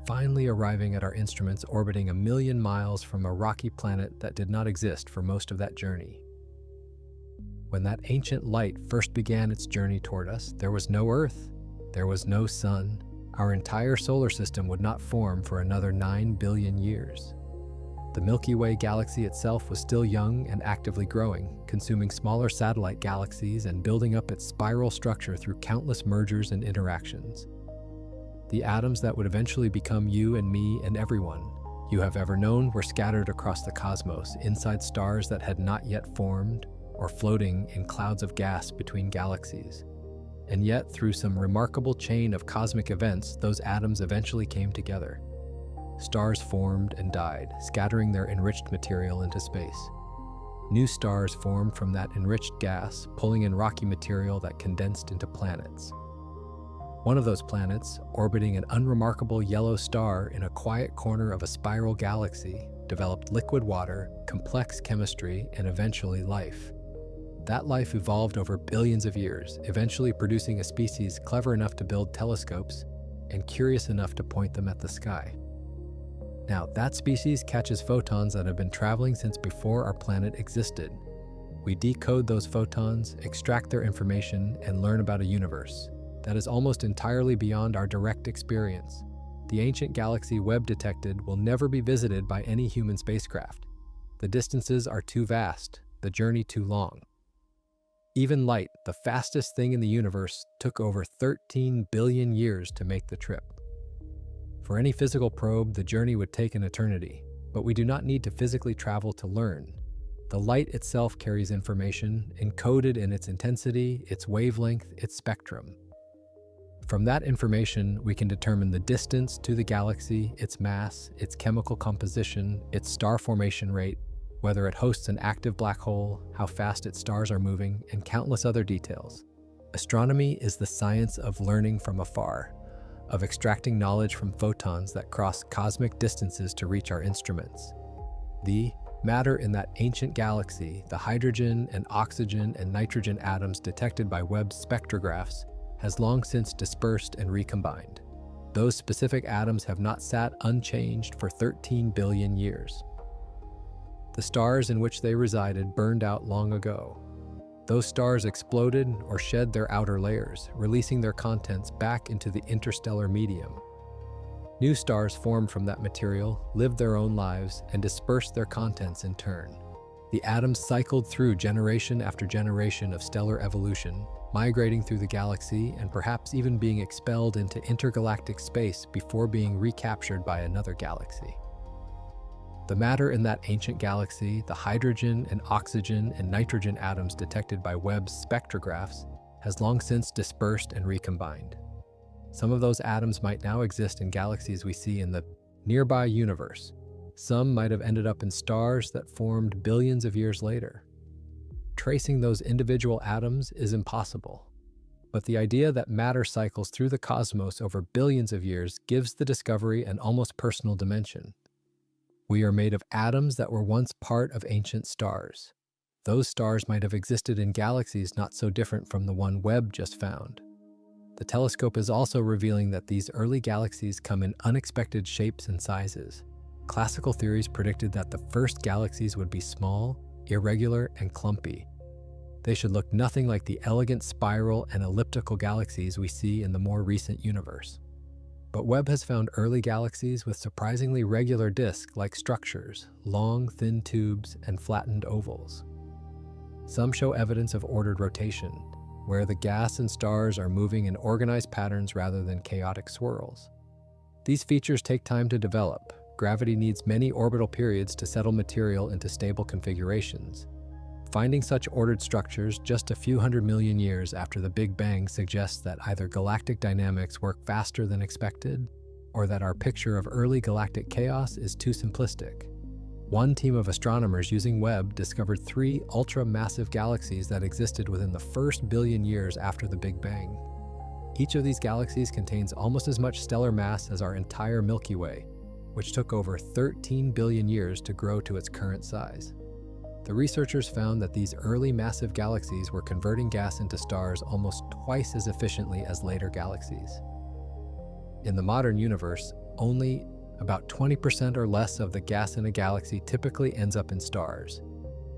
finally arriving at our instruments orbiting 1 million miles from a rocky planet that did not exist for most of that journey. When that ancient light first began its journey toward us, there was no Earth, there was no sun. Our entire solar system would not form for another 9 billion years. The Milky Way galaxy itself was still young and actively growing, consuming smaller satellite galaxies and building up its spiral structure through countless mergers and interactions. The atoms that would eventually become you and me and everyone you have ever known were scattered across the cosmos, inside stars that had not yet formed, or floating in clouds of gas between galaxies. And yet, through some remarkable chain of cosmic events, those atoms eventually came together. Stars formed and died, scattering their enriched material into space. New stars formed from that enriched gas, pulling in rocky material that condensed into planets. One of those planets, orbiting an unremarkable yellow star in a quiet corner of a spiral galaxy, developed liquid water, complex chemistry, and eventually life. That life evolved over billions of years, eventually producing a species clever enough to build telescopes and curious enough to point them at the sky. Now, that species catches photons that have been traveling since before our planet existed. We decode those photons, extract their information, and learn about a universe that is almost entirely beyond our direct experience. The ancient galaxy Webb detected will never be visited by any human spacecraft. The distances are too vast, the journey too long. Even light, the fastest thing in the universe, took over 13 billion years to make the trip. For any physical probe, the journey would take an eternity, but we do not need to physically travel to learn. The light itself carries information, encoded in its intensity, its wavelength, its spectrum. From that information, we can determine the distance to the galaxy, its mass, its chemical composition, its star formation rate, whether it hosts an active black hole, how fast its stars are moving, and countless other details. Astronomy is the science of learning from afar, of extracting knowledge from photons that cross cosmic distances to reach our instruments. The matter in that ancient galaxy, the hydrogen and oxygen and nitrogen atoms detected by Webb's spectrographs, has long since dispersed and recombined. Those specific atoms have not sat unchanged for 13 billion years. The stars in which they resided burned out long ago. Those stars exploded or shed their outer layers, releasing their contents back into the interstellar medium. New stars formed from that material, lived their own lives, and dispersed their contents in turn. The atoms cycled through generation after generation of stellar evolution, migrating through the galaxy and perhaps even being expelled into intergalactic space before being recaptured by another galaxy. The matter in that ancient galaxy, the hydrogen and oxygen and nitrogen atoms detected by Webb's spectrographs, has long since dispersed and recombined. Some of those atoms might now exist in galaxies we see in the nearby universe. Some might have ended up in stars that formed billions of years later. Tracing those individual atoms is impossible, but the idea that matter cycles through the cosmos over billions of years gives the discovery an almost personal dimension. We are made of atoms that were once part of ancient stars. Those stars might have existed in galaxies not so different from the one Webb just found. The telescope is also revealing that these early galaxies come in unexpected shapes and sizes. Classical theories predicted that the first galaxies would be small, irregular, and clumpy. They should look nothing like the elegant spiral and elliptical galaxies we see in the more recent universe. But Webb has found early galaxies with surprisingly regular disk-like structures, long, thin tubes, and flattened ovals. Some show evidence of ordered rotation, where the gas and stars are moving in organized patterns rather than chaotic swirls. These features take time to develop. Gravity needs many orbital periods to settle material into stable configurations. Finding such ordered structures just a few 100 million years after the Big Bang suggests that either galactic dynamics work faster than expected, or that our picture of early galactic chaos is too simplistic. One team of astronomers using Webb discovered 3 ultra-massive galaxies that existed within the first billion years after the Big Bang. Each of these galaxies contains almost as much stellar mass as our entire Milky Way, which took over 13 billion years to grow to its current size. The researchers found that these early massive galaxies were converting gas into stars almost twice as efficiently as later galaxies. In the modern universe, only about 20% or less of the gas in a galaxy typically ends up in stars.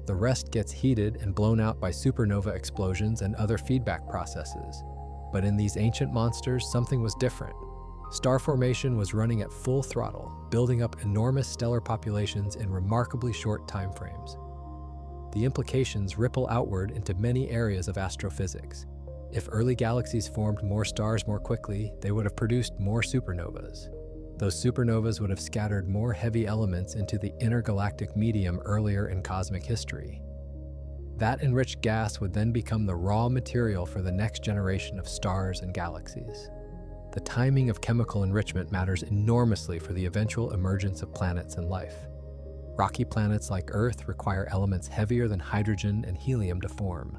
The rest gets heated and blown out by supernova explosions and other feedback processes. But in these ancient monsters, something was different. Star formation was running at full throttle, building up enormous stellar populations in remarkably short timeframes. The implications ripple outward into many areas of astrophysics. If early galaxies formed more stars more quickly, they would have produced more supernovas. Those supernovas would have scattered more heavy elements into the intergalactic medium earlier in cosmic history. That enriched gas would then become the raw material for the next generation of stars and galaxies. The timing of chemical enrichment matters enormously for the eventual emergence of planets and life. Rocky planets like Earth require elements heavier than hydrogen and helium to form.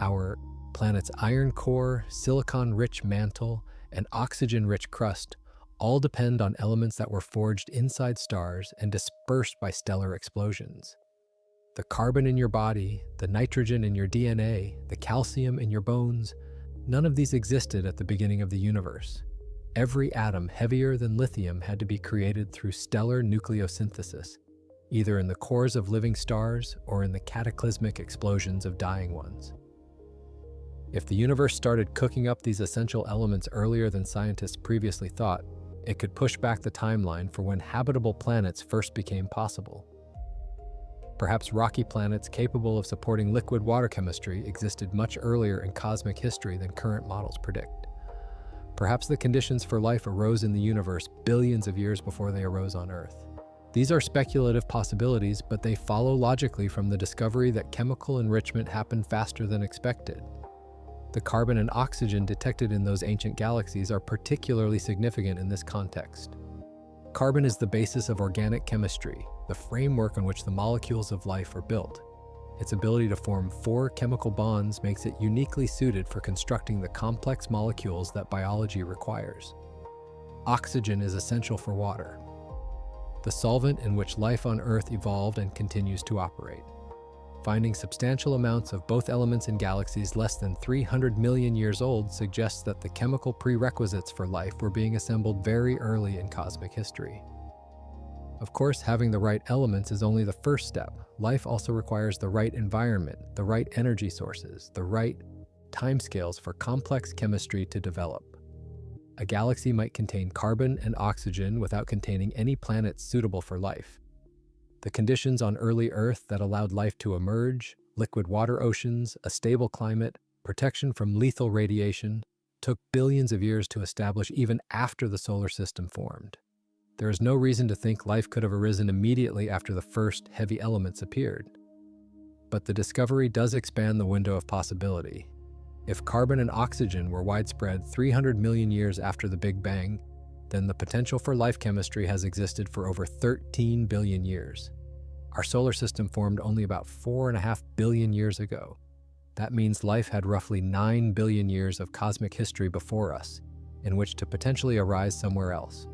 Our planet's iron core, silicon-rich mantle, and oxygen-rich crust all depend on elements that were forged inside stars and dispersed by stellar explosions. The carbon in your body, the nitrogen in your DNA, the calcium in your bones, none of these existed at the beginning of the universe. Every atom heavier than lithium had to be created through stellar nucleosynthesis, either in the cores of living stars or in the cataclysmic explosions of dying ones. If the universe started cooking up these essential elements earlier than scientists previously thought, it could push back the timeline for when habitable planets first became possible. Perhaps rocky planets capable of supporting liquid water chemistry existed much earlier in cosmic history than current models predict. Perhaps the conditions for life arose in the universe billions of years before they arose on Earth. These are speculative possibilities, but they follow logically from the discovery that chemical enrichment happened faster than expected. The carbon and oxygen detected in those ancient galaxies are particularly significant in this context. Carbon is the basis of organic chemistry, the framework on which the molecules of life are built. Its ability to form 4 chemical bonds makes it uniquely suited for constructing the complex molecules that biology requires. Oxygen is essential for water, the solvent in which life on Earth evolved and continues to operate. Finding substantial amounts of both elements in galaxies less than 300 million years old suggests that the chemical prerequisites for life were being assembled very early in cosmic history. Of course, having the right elements is only the first step. Life also requires the right environment, the right energy sources, the right timescales for complex chemistry to develop. A galaxy might contain carbon and oxygen without containing any planets suitable for life. The conditions on early Earth that allowed life to emerge, liquid water oceans, a stable climate, protection from lethal radiation, took billions of years to establish even after the solar system formed. There is no reason to think life could have arisen immediately after the first heavy elements appeared. But the discovery does expand the window of possibility. If carbon and oxygen were widespread 300 million years after the Big Bang, then the potential for life chemistry has existed for over 13 billion years. Our solar system formed only about 4.5 billion years ago. That means life had roughly 9 billion years of cosmic history before us, in which to potentially arise somewhere else.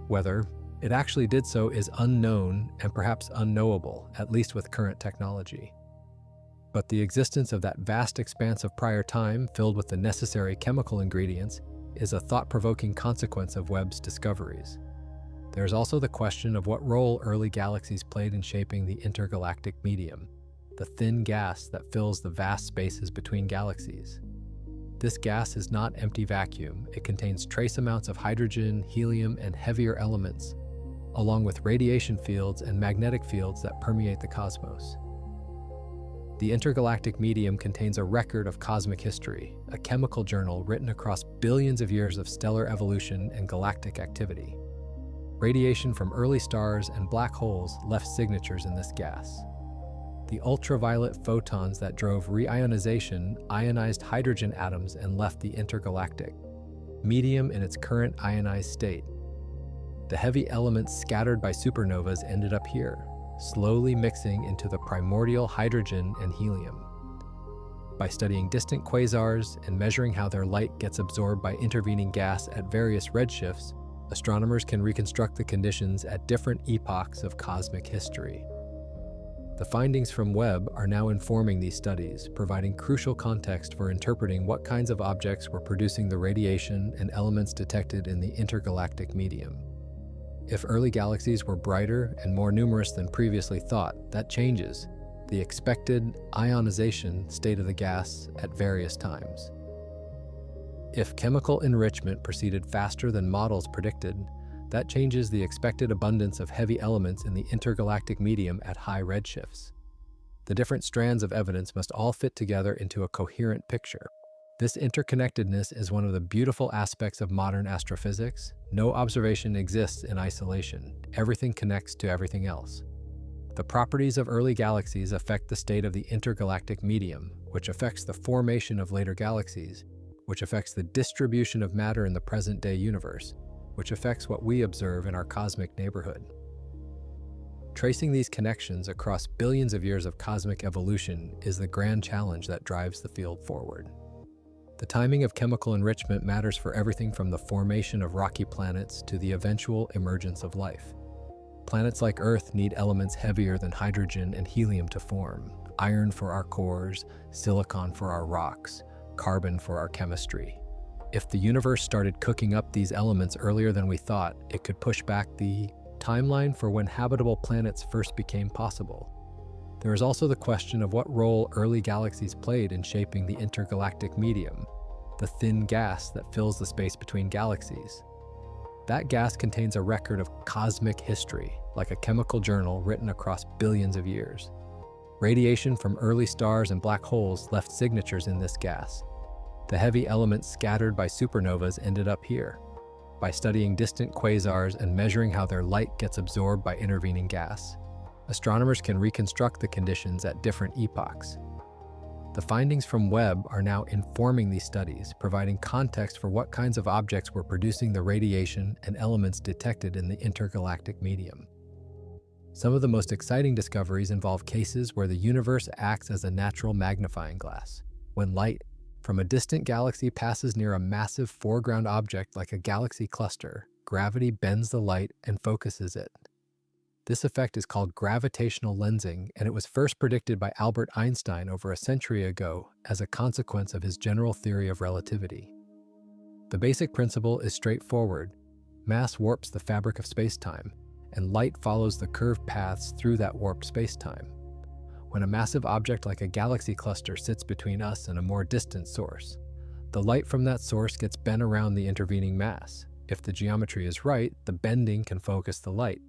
Whether it actually did so is unknown and perhaps unknowable, at least with current technology. But the existence of that vast expanse of prior time, filled with the necessary chemical ingredients, is a thought-provoking consequence of Webb's discoveries. There's also the question of what role early galaxies played in shaping the intergalactic medium, the thin gas that fills the vast spaces between galaxies. This gas is not empty vacuum. It contains trace amounts of hydrogen, helium, and heavier elements, along with radiation fields and magnetic fields that permeate the cosmos. The intergalactic medium contains a record of cosmic history, a chemical journal written across billions of years of stellar evolution and galactic activity. Radiation from early stars and black holes left signatures in this gas. The ultraviolet photons that drove reionization ionized hydrogen atoms and left the intergalactic medium in its current ionized state. The heavy elements scattered by supernovas ended up here, slowly mixing into the primordial hydrogen and helium. By studying distant quasars and measuring how their light gets absorbed by intervening gas at various redshifts, astronomers can reconstruct the conditions at different epochs of cosmic history. The findings from Webb are now informing these studies, providing crucial context for interpreting what kinds of objects were producing the radiation and elements detected in the intergalactic medium. If early galaxies were brighter and more numerous than previously thought, that changes the expected ionization state of the gas at various times. If chemical enrichment proceeded faster than models predicted, that changes the expected abundance of heavy elements in the intergalactic medium at high redshifts. The different strands of evidence must all fit together into a coherent picture. This interconnectedness is one of the beautiful aspects of modern astrophysics. No observation exists in isolation. Everything connects to everything else. The properties of early galaxies affect the state of the intergalactic medium, which affects the formation of later galaxies, which affects the distribution of matter in the present-day universe, which affects what we observe in our cosmic neighborhood. Tracing these connections across billions of years of cosmic evolution is the grand challenge that drives the field forward. The timing of chemical enrichment matters for everything from the formation of rocky planets to the eventual emergence of life. Planets like Earth need elements heavier than hydrogen and helium to form: iron for our cores, silicon for our rocks, carbon for our chemistry. If the universe started cooking up these elements earlier than we thought, it could push back the timeline for when habitable planets first became possible. There is also the question of what role early galaxies played in shaping the intergalactic medium, the thin gas that fills the space between galaxies. That gas contains a record of cosmic history, like a chemical journal written across billions of years. Radiation from early stars and black holes left signatures in this gas. The heavy elements scattered by supernovas ended up here. By studying distant quasars and measuring how their light gets absorbed by intervening gas, astronomers can reconstruct the conditions at different epochs. The findings from Webb are now informing these studies, providing context for what kinds of objects were producing the radiation and elements detected in the intergalactic medium. Some of the most exciting discoveries involve cases where the universe acts as a natural magnifying glass. When light from a distant galaxy passes near a massive foreground object like a galaxy cluster, gravity bends the light and focuses it. This effect is called gravitational lensing, and it was first predicted by Albert Einstein over a century ago as a consequence of his general theory of relativity. The basic principle is straightforward. Mass warps the fabric of space-time, and light follows the curved paths through that warped space-time. When a massive object like a galaxy cluster sits between us and a more distant source, the light from that source gets bent around the intervening mass. If the geometry is right, the bending can focus the light,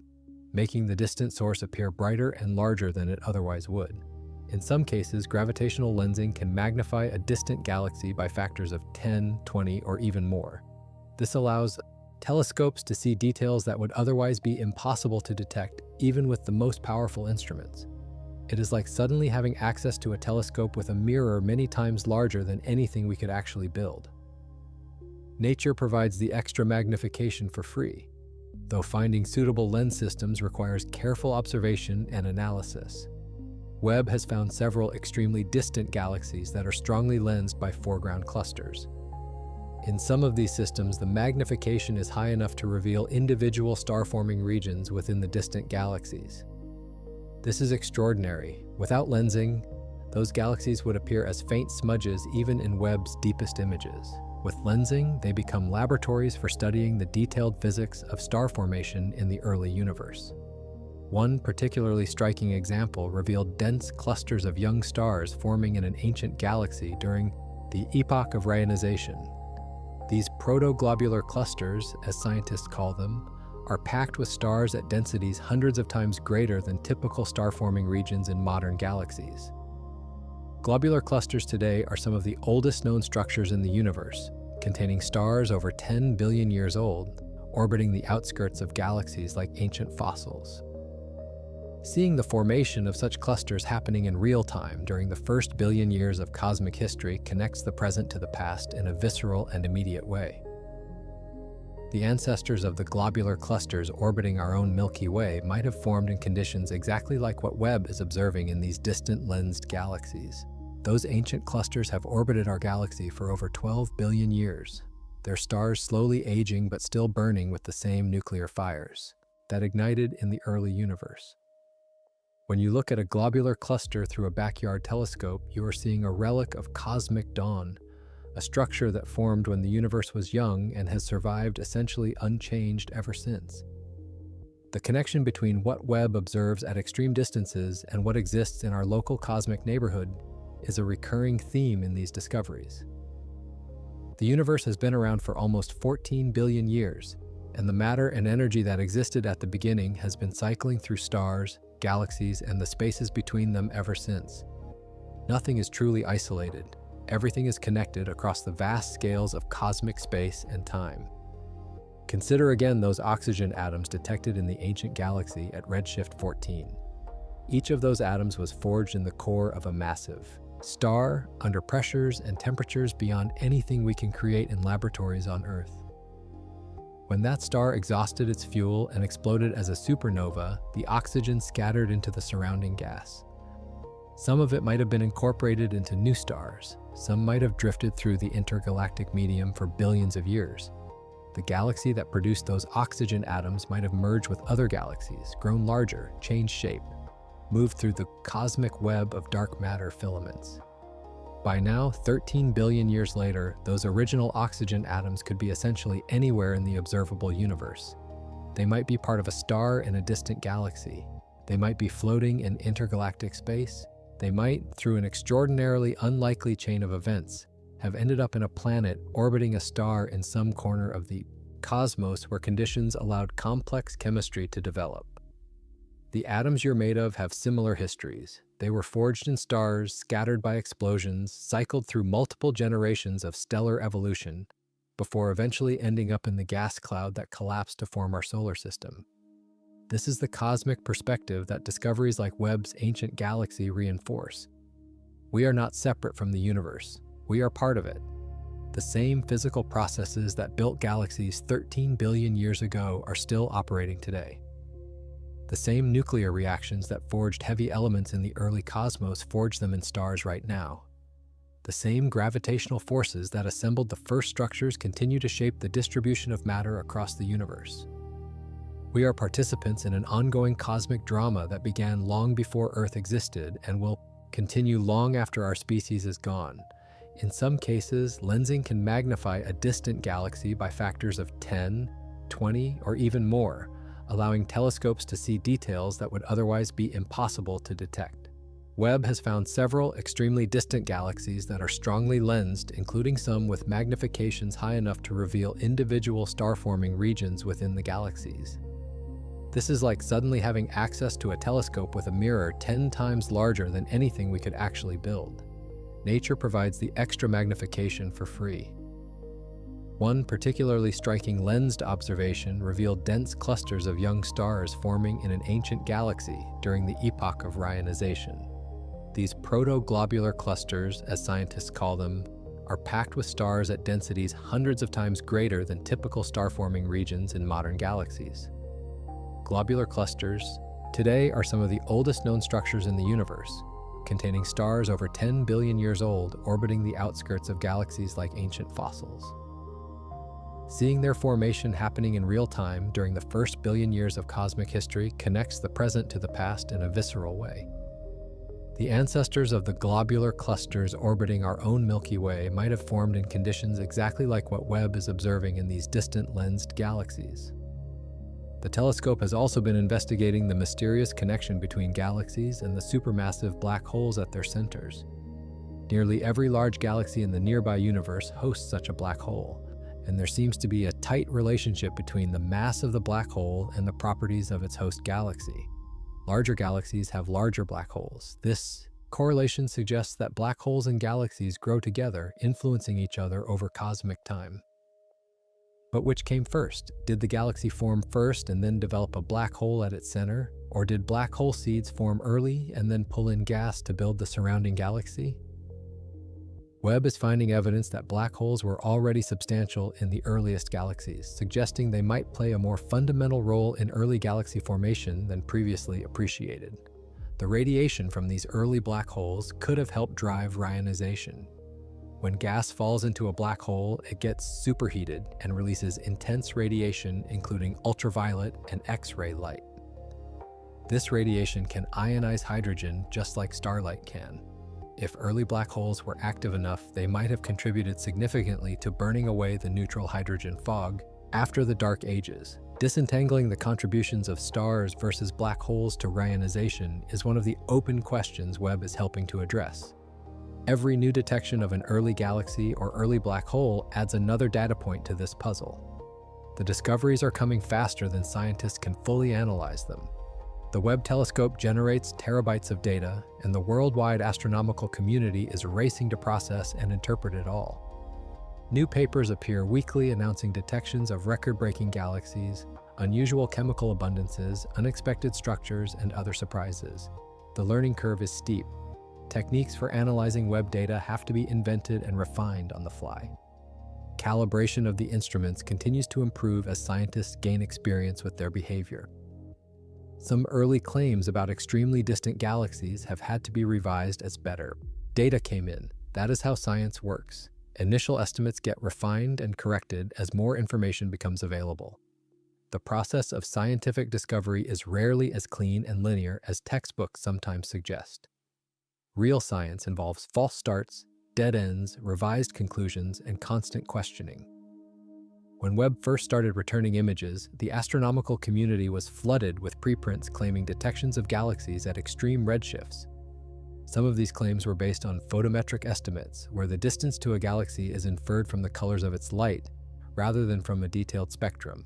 making the distant source appear brighter and larger than it otherwise would. In some cases, gravitational lensing can magnify a distant galaxy by factors of 10, 20, or even more. This allows telescopes to see details that would otherwise be impossible to detect, even with the most powerful instruments. It is like suddenly having access to a telescope with a mirror many times larger than anything we could actually build. Nature provides the extra magnification for free, though finding suitable lens systems requires careful observation and analysis. Webb has found several extremely distant galaxies that are strongly lensed by foreground clusters. In some of these systems, the magnification is high enough to reveal individual star-forming regions within the distant galaxies. This is extraordinary. Without lensing, those galaxies would appear as faint smudges even in Webb's deepest images. With lensing, they become laboratories for studying the detailed physics of star formation in the early universe. One particularly striking example revealed dense clusters of young stars forming in an ancient galaxy during the epoch of ionization. These protoglobular clusters, as scientists call them, are packed with stars at densities hundreds of times greater than typical star-forming regions in modern galaxies. Globular clusters today are some of the oldest known structures in the universe, containing stars over 10 billion years old, orbiting the outskirts of galaxies like ancient fossils. Seeing the formation of such clusters happening in real time during the first billion years of cosmic history connects the present to the past in a visceral and immediate way. The ancestors of the globular clusters orbiting our own Milky Way might have formed in conditions exactly like what Webb is observing in these distant lensed galaxies. Those ancient clusters have orbited our galaxy for over 12 billion years, their stars slowly aging but still burning with the same nuclear fires that ignited in the early universe. When you look at a globular cluster through a backyard telescope, you are seeing a relic of cosmic dawn, a structure that formed when the universe was young and has survived essentially unchanged ever since. The connection between what Webb observes at extreme distances and what exists in our local cosmic neighborhood is a recurring theme in these discoveries. The universe has been around for almost 14 billion years, and the matter and energy that existed at the beginning has been cycling through stars, galaxies, and the spaces between them ever since. Nothing is truly isolated. Everything is connected across the vast scales of cosmic space and time. Consider again those oxygen atoms detected in the ancient galaxy at redshift 14. Each of those atoms was forged in the core of a massive star under pressures and temperatures beyond anything we can create in laboratories on Earth. When that star exhausted its fuel and exploded as a supernova, the oxygen scattered into the surrounding gas. Some of it might have been incorporated into new stars. Some might have drifted through the intergalactic medium for billions of years. The galaxy that produced those oxygen atoms might have merged with other galaxies, grown larger, changed shape, moved through the cosmic web of dark matter filaments. By now, 13 billion years later, those original oxygen atoms could be essentially anywhere in the observable universe. They might be part of a star in a distant galaxy. They might be floating in intergalactic space. They might, through an extraordinarily unlikely chain of events, have ended up in a planet orbiting a star in some corner of the cosmos where conditions allowed complex chemistry to develop. The atoms you're made of have similar histories. They were forged in stars, scattered by explosions, cycled through multiple generations of stellar evolution, before eventually ending up in the gas cloud that collapsed to form our solar system. This is the cosmic perspective that discoveries like Webb's ancient galaxy reinforce. We are not separate from the universe. We are part of it. The same physical processes that built galaxies 13 billion years ago are still operating today. The same nuclear reactions that forged heavy elements in the early cosmos forge them in stars right now. The same gravitational forces that assembled the first structures continue to shape the distribution of matter across the universe. We are participants in an ongoing cosmic drama that began long before Earth existed and will continue long after our species is gone. In some cases, lensing can magnify a distant galaxy by factors of 10, 20, or even more, allowing telescopes to see details that would otherwise be impossible to detect. Webb has found several extremely distant galaxies that are strongly lensed, including some with magnifications high enough to reveal individual star-forming regions within the galaxies. This is like suddenly having access to a telescope with a mirror 10 times larger than anything we could actually build. Nature provides the extra magnification for free. One particularly striking lensed observation revealed dense clusters of young stars forming in an ancient galaxy during the epoch of ionization. These proto-globular clusters, as scientists call them, are packed with stars at densities hundreds of times greater than typical star-forming regions in modern galaxies. Globular clusters today are some of the oldest known structures in the universe, containing stars over 10 billion years old orbiting the outskirts of galaxies like ancient fossils. Seeing their formation happening in real time during the first billion years of cosmic history connects the present to the past in a visceral way. The ancestors of the globular clusters orbiting our own Milky Way might have formed in conditions exactly like what Webb is observing in these distant lensed galaxies. The telescope has also been investigating the mysterious connection between galaxies and the supermassive black holes at their centers. Nearly every large galaxy in the nearby universe hosts such a black hole, and there seems to be a tight relationship between the mass of the black hole and the properties of its host galaxy. Larger galaxies have larger black holes. This correlation suggests that black holes and galaxies grow together, influencing each other over cosmic time. But which came first? Did the galaxy form first and then develop a black hole at its center? Or did black hole seeds form early and then pull in gas to build the surrounding galaxy? Webb is finding evidence that black holes were already substantial in the earliest galaxies, suggesting they might play a more fundamental role in early galaxy formation than previously appreciated. The radiation from these early black holes could have helped drive ionization. When gas falls into a black hole, it gets superheated and releases intense radiation, including ultraviolet and X-ray light. This radiation can ionize hydrogen just like starlight can. If early black holes were active enough, they might have contributed significantly to burning away the neutral hydrogen fog after the Dark Ages. Disentangling the contributions of stars versus black holes to ionization is one of the open questions Webb is helping to address. Every new detection of an early galaxy or early black hole adds another data point to this puzzle. The discoveries are coming faster than scientists can fully analyze them. The Webb telescope generates terabytes of data, and the worldwide astronomical community is racing to process and interpret it all. New papers appear weekly announcing detections of record-breaking galaxies, unusual chemical abundances, unexpected structures, and other surprises. The learning curve is steep. Techniques for analyzing Webb data have to be invented and refined on the fly. Calibration of the instruments continues to improve as scientists gain experience with their behavior. Some early claims about extremely distant galaxies have had to be revised as better data came in. That is how science works. Initial estimates get refined and corrected as more information becomes available. The process of scientific discovery is rarely as clean and linear as textbooks sometimes suggest. Real science involves false starts, dead ends, revised conclusions, and constant questioning. When Webb first started returning images, the astronomical community was flooded with preprints claiming detections of galaxies at extreme redshifts. Some of these claims were based on photometric estimates, where the distance to a galaxy is inferred from the colors of its light, rather than from a detailed spectrum.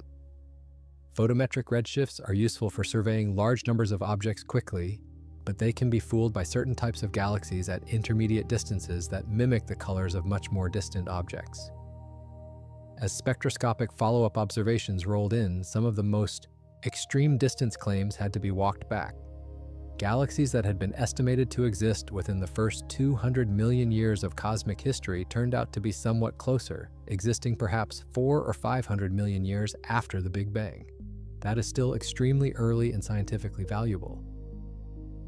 Photometric redshifts are useful for surveying large numbers of objects quickly, but they can be fooled by certain types of galaxies at intermediate distances that mimic the colors of much more distant objects. As spectroscopic follow-up observations rolled in, some of the most extreme distance claims had to be walked back. Galaxies that had been estimated to exist within the first 200 million years of cosmic history turned out to be somewhat closer, existing perhaps 400 or 500 million years after the Big Bang. That is still extremely early and scientifically valuable.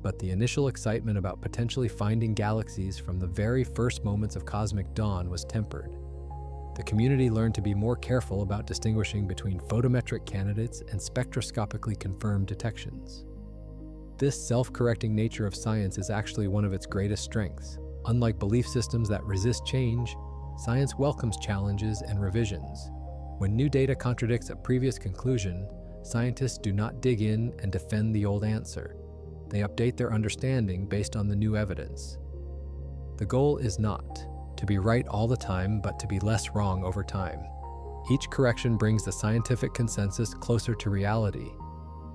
But the initial excitement about potentially finding galaxies from the very first moments of cosmic dawn was tempered. The community learned to be more careful about distinguishing between photometric candidates and spectroscopically confirmed detections. This self-correcting nature of science is actually one of its greatest strengths. Unlike belief systems that resist change, science welcomes challenges and revisions. When new data contradicts a previous conclusion, scientists do not dig in and defend the old answer. They update their understanding based on the new evidence. The goal is not to be right all the time, but to be less wrong over time. Each correction brings the scientific consensus closer to reality.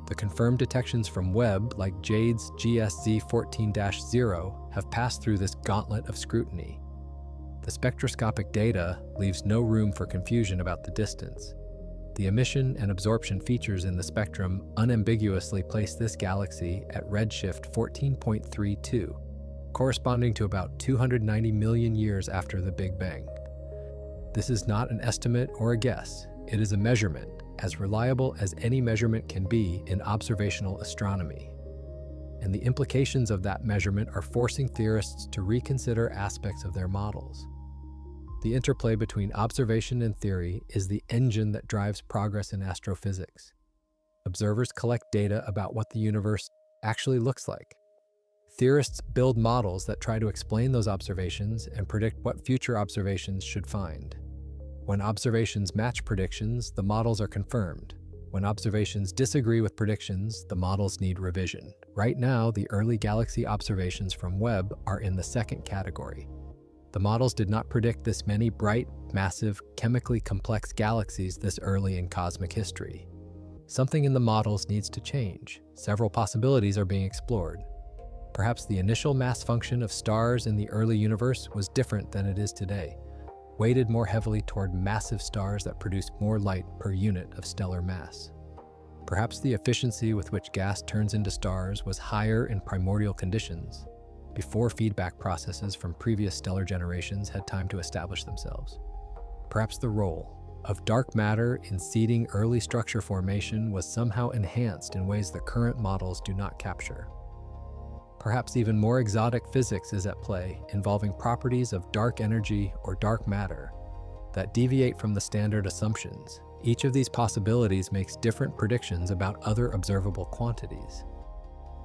The confirmed detections from Webb, like JADE's GSZ 14-0, have passed through this gauntlet of scrutiny. The spectroscopic data leaves no room for confusion about the distance. The emission and absorption features in the spectrum unambiguously place this galaxy at redshift 14.32, corresponding to about 290 million years after the Big Bang. This is not an estimate or a guess. It is a measurement, as reliable as any measurement can be in observational astronomy. And the implications of that measurement are forcing theorists to reconsider aspects of their models. The interplay between observation and theory is the engine that drives progress in astrophysics. Observers collect data about what the universe actually looks like. Theorists build models that try to explain those observations and predict what future observations should find. When observations match predictions, the models are confirmed. When observations disagree with predictions, the models need revision. Right now, the early galaxy observations from Webb are in the second category. The models did not predict this many bright, massive, chemically complex galaxies this early in cosmic history. Something in the models needs to change. Several possibilities are being explored. Perhaps the initial mass function of stars in the early universe was different than it is today, weighted more heavily toward massive stars that produce more light per unit of stellar mass. Perhaps the efficiency with which gas turns into stars was higher in primordial conditions, before feedback processes from previous stellar generations had time to establish themselves. Perhaps the role of dark matter in seeding early structure formation was somehow enhanced in ways that current models do not capture. Perhaps even more exotic physics is at play, involving properties of dark energy or dark matter that deviate from the standard assumptions. Each of these possibilities makes different predictions about other observable quantities.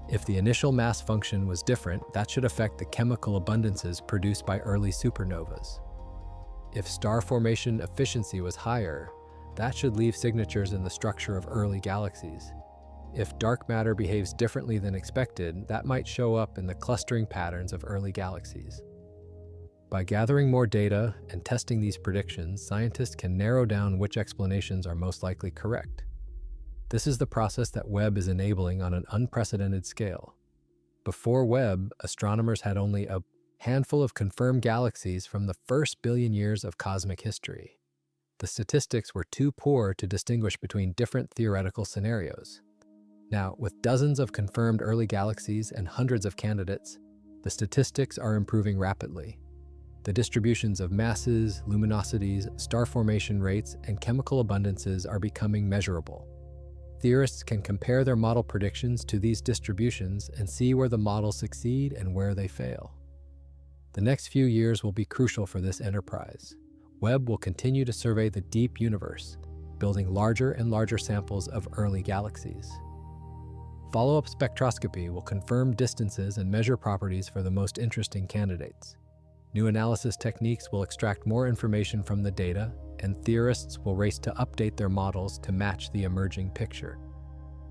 If the initial mass function was different, that should affect the chemical abundances produced by early supernovas. If star formation efficiency was higher, that should leave signatures in the structure of early galaxies. If dark matter behaves differently than expected, that might show up in the clustering patterns of early galaxies. By gathering more data and testing these predictions, scientists can narrow down which explanations are most likely correct. This is the process that Webb is enabling on an unprecedented scale. Before Webb, astronomers had only a handful of confirmed galaxies from the first billion years of cosmic history. The statistics were too poor to distinguish between different theoretical scenarios. Now, with dozens of confirmed early galaxies and hundreds of candidates, the statistics are improving rapidly. The distributions of masses, luminosities, star formation rates, and chemical abundances are becoming measurable. Theorists can compare their model predictions to these distributions and see where the models succeed and where they fail. The next few years will be crucial for this enterprise. Webb will continue to survey the deep universe, building larger and larger samples of early galaxies. Follow-up spectroscopy will confirm distances and measure properties for the most interesting candidates. New analysis techniques will extract more information from the data, and theorists will race to update their models to match the emerging picture.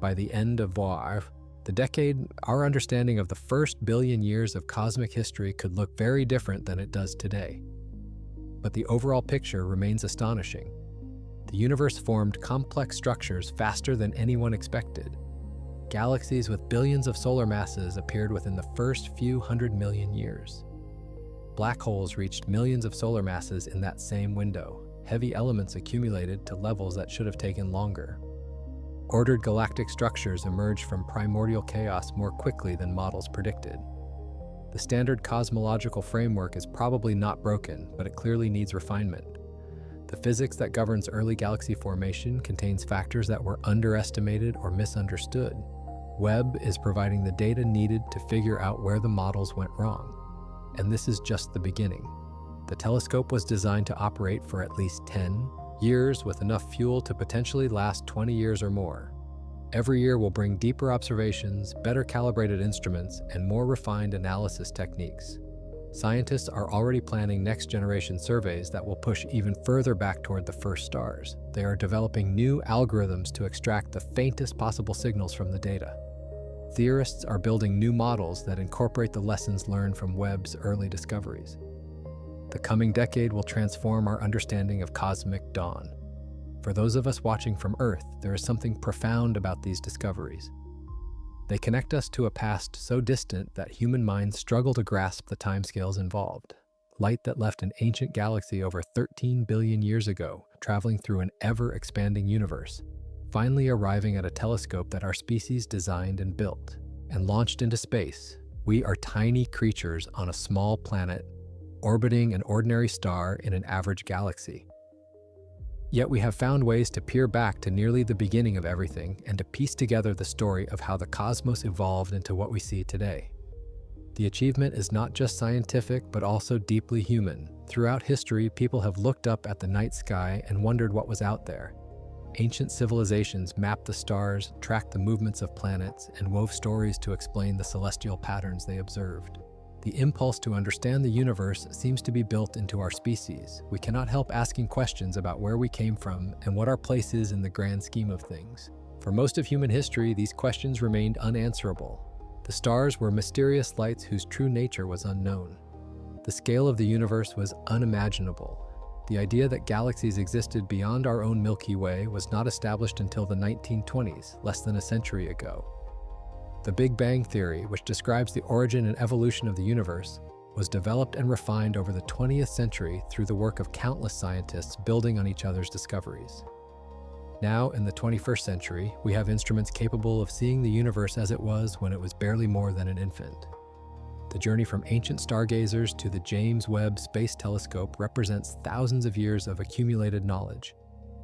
By the end of the decade, our understanding of the first billion years of cosmic history could look very different than it does today. But the overall picture remains astonishing. The universe formed complex structures faster than anyone expected. Galaxies with billions of solar masses appeared within the first few 100 million years. Black holes reached millions of solar masses in that same window. Heavy elements accumulated to levels that should have taken longer. Ordered galactic structures emerged from primordial chaos more quickly than models predicted. The standard cosmological framework is probably not broken, but it clearly needs refinement. The physics that governs early galaxy formation contains factors that were underestimated or misunderstood. Webb is providing the data needed to figure out where the models went wrong. And this is just the beginning. The telescope was designed to operate for at least 10 years with enough fuel to potentially last 20 years or more. Every year will bring deeper observations, better calibrated instruments, and more refined analysis techniques. Scientists are already planning next-generation surveys that will push even further back toward the first stars. They are developing new algorithms to extract the faintest possible signals from the data. Theorists are building new models that incorporate the lessons learned from Webb's early discoveries. The coming decade will transform our understanding of cosmic dawn. For those of us watching from Earth, there is something profound about these discoveries. They connect us to a past so distant that human minds struggle to grasp the timescales involved. Light that left an ancient galaxy over 13 billion years ago, traveling through an ever-expanding universe, finally arriving at a telescope that our species designed and built, and launched into space. We are tiny creatures on a small planet, orbiting an ordinary star in an average galaxy. Yet we have found ways to peer back to nearly the beginning of everything and to piece together the story of how the cosmos evolved into what we see today. The achievement is not just scientific, but also deeply human. Throughout history, people have looked up at the night sky and wondered what was out there. Ancient civilizations mapped the stars, tracked the movements of planets, and wove stories to explain the celestial patterns they observed. The impulse to understand the universe seems to be built into our species. We cannot help asking questions about where we came from and what our place is in the grand scheme of things. For most of human history, these questions remained unanswerable. The stars were mysterious lights whose true nature was unknown. The scale of the universe was unimaginable. The idea that galaxies existed beyond our own Milky Way was not established until the 1920s, less than a century ago. The Big Bang Theory, which describes the origin and evolution of the universe, was developed and refined over the 20th century through the work of countless scientists building on each other's discoveries. Now, in the 21st century, we have instruments capable of seeing the universe as it was when it was barely more than an infant. The journey from ancient stargazers to the James Webb Space Telescope represents thousands of years of accumulated knowledge,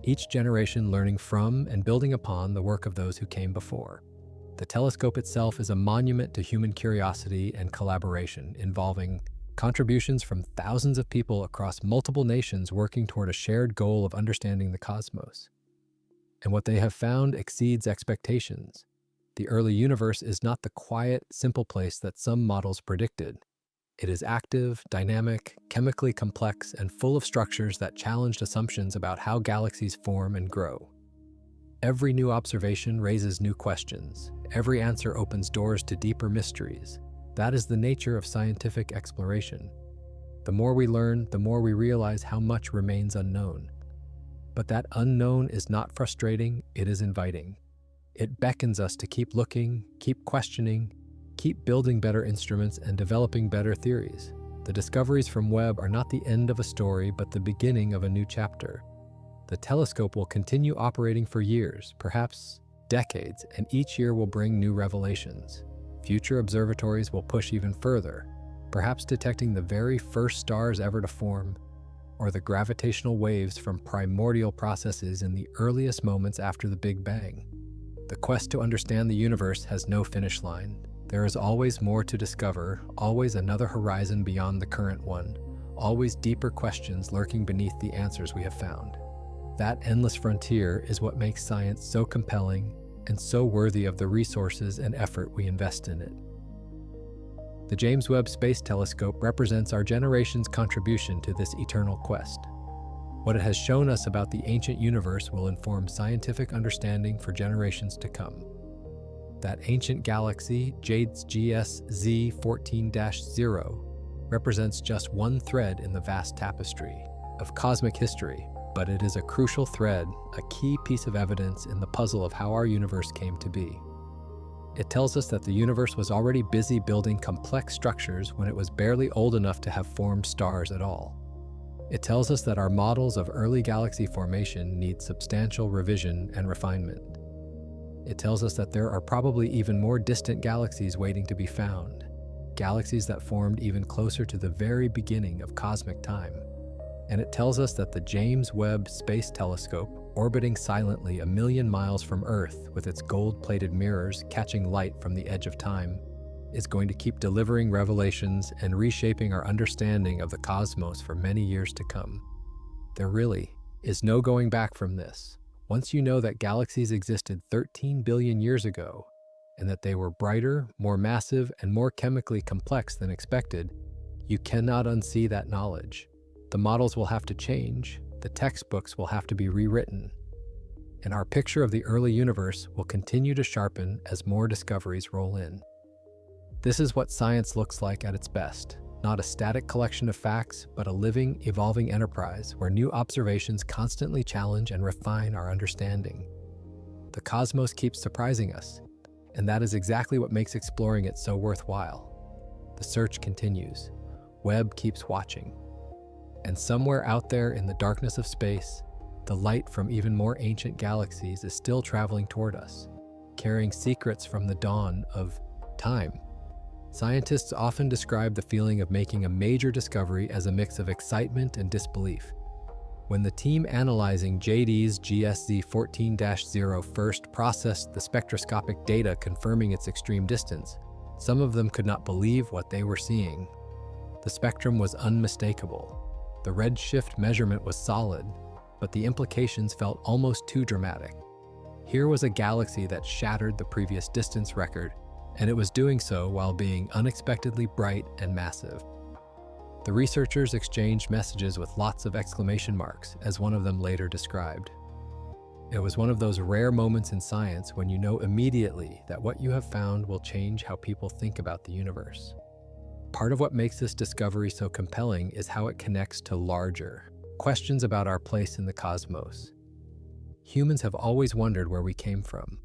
each generation learning from and building upon the work of those who came before. The telescope itself is a monument to human curiosity and collaboration, involving contributions from thousands of people across multiple nations working toward a shared goal of understanding the cosmos. And what they have found exceeds expectations. The early universe is not the quiet, simple place that some models predicted. It is active, dynamic, chemically complex, and full of structures that challenged assumptions about how galaxies form and grow. Every new observation raises new questions. Every answer opens doors to deeper mysteries. That is the nature of scientific exploration. The more we learn, the more we realize how much remains unknown. But that unknown is not frustrating, it is inviting. It beckons us to keep looking, keep questioning, keep building better instruments and developing better theories. The discoveries from Webb are not the end of a story, but the beginning of a new chapter. The telescope will continue operating for years, perhaps decades, and each year will bring new revelations. Future observatories will push even further, perhaps detecting the very first stars ever to form, or the gravitational waves from primordial processes in the earliest moments after the Big Bang. The quest to understand the universe has no finish line. There is always more to discover, always another horizon beyond the current one, always deeper questions lurking beneath the answers we have found. That endless frontier is what makes science so compelling and so worthy of the resources and effort we invest in it. The James Webb Space Telescope represents our generation's contribution to this eternal quest. What it has shown us about the ancient universe will inform scientific understanding for generations to come. That ancient galaxy, JWST 14-0, represents just one thread in the vast tapestry of cosmic history, but it is a crucial thread, a key piece of evidence in the puzzle of how our universe came to be. It tells us that the universe was already busy building complex structures when it was barely old enough to have formed stars at all. It tells us that our models of early galaxy formation need substantial revision and refinement. It tells us that there are probably even more distant galaxies waiting to be found, galaxies that formed even closer to the very beginning of cosmic time. And it tells us that the James Webb Space Telescope, orbiting silently 1,000,000 miles from Earth with its gold-plated mirrors catching light from the edge of time, is going to keep delivering revelations and reshaping our understanding of the cosmos for many years to come. There really is no going back from this. Once you know that galaxies existed 13 billion years ago, and that they were brighter, more massive, and more chemically complex than expected, you cannot unsee that knowledge. The models will have to change, the textbooks will have to be rewritten, and our picture of the early universe will continue to sharpen as more discoveries roll in. This is what science looks like at its best, not a static collection of facts, but a living, evolving enterprise where new observations constantly challenge and refine our understanding. The cosmos keeps surprising us, and that is exactly what makes exploring it so worthwhile. The search continues. Webb keeps watching. And somewhere out there in the darkness of space, the light from even more ancient galaxies is still traveling toward us, carrying secrets from the dawn of time. Scientists often describe the feeling of making a major discovery as a mix of excitement and disbelief. When the team analyzing JWST 14-0 first processed the spectroscopic data confirming its extreme distance, some of them could not believe what they were seeing. The spectrum was unmistakable. The redshift measurement was solid, but the implications felt almost too dramatic. Here was a galaxy that shattered the previous distance record, and it was doing so while being unexpectedly bright and massive. The researchers exchanged messages with lots of exclamation marks, as one of them later described. It was one of those rare moments in science when you know immediately that what you have found will change how people think about the universe. Part of what makes this discovery so compelling is how it connects to larger questions about our place in the cosmos. Humans have always wondered where we came from,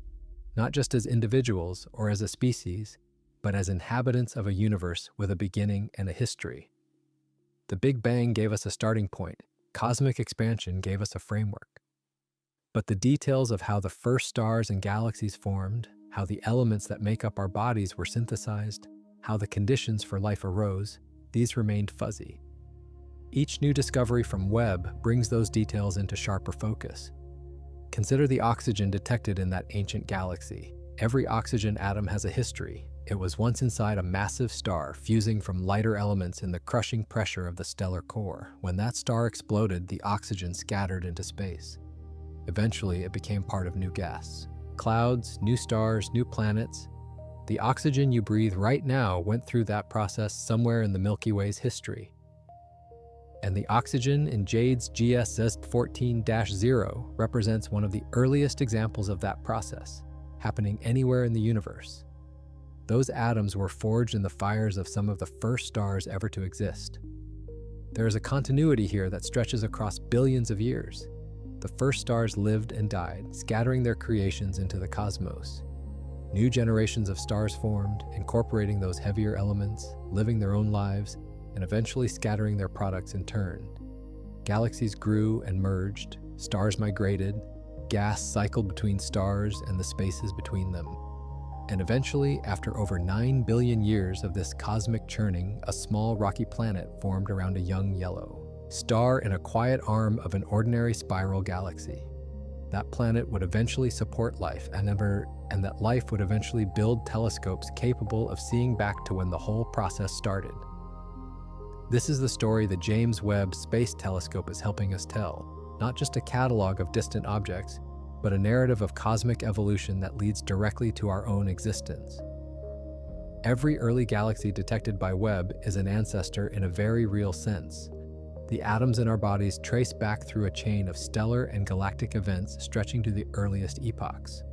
not just as individuals or as a species, but as inhabitants of a universe with a beginning and a history. The Big Bang gave us a starting point. Cosmic expansion gave us a framework. But the details of how the first stars and galaxies formed, how the elements that make up our bodies were synthesized, how the conditions for life arose, these remained fuzzy. Each new discovery from Webb brings those details into sharper focus. Consider the oxygen detected in that ancient galaxy. Every oxygen atom has a history. It was once inside a massive star, fusing from lighter elements in the crushing pressure of the stellar core. When that star exploded, the oxygen scattered into space. Eventually, it became part of new gas. Clouds, new stars, new planets. The oxygen you breathe right now went through that process somewhere in the Milky Way's history. And the oxygen in Jade's JWST 14-0 represents one of the earliest examples of that process, happening anywhere in the universe. Those atoms were forged in the fires of some of the first stars ever to exist. There is a continuity here that stretches across billions of years. The first stars lived and died, scattering their creations into the cosmos. New generations of stars formed, incorporating those heavier elements, living their own lives, and eventually scattering their products in turn. Galaxies grew and merged, stars migrated, gas cycled between stars and the spaces between them. And eventually, after over 9 billion years of this cosmic churning, a small rocky planet formed around a young yellow star in a quiet arm of an ordinary spiral galaxy. That planet would eventually support life, and that life would eventually build telescopes capable of seeing back to when the whole process started. This is the story the James Webb Space Telescope is helping us tell, not just a catalog of distant objects, but a narrative of cosmic evolution that leads directly to our own existence. Every early galaxy detected by Webb is an ancestor in a very real sense. The atoms in our bodies trace back through a chain of stellar and galactic events stretching to the earliest epochs.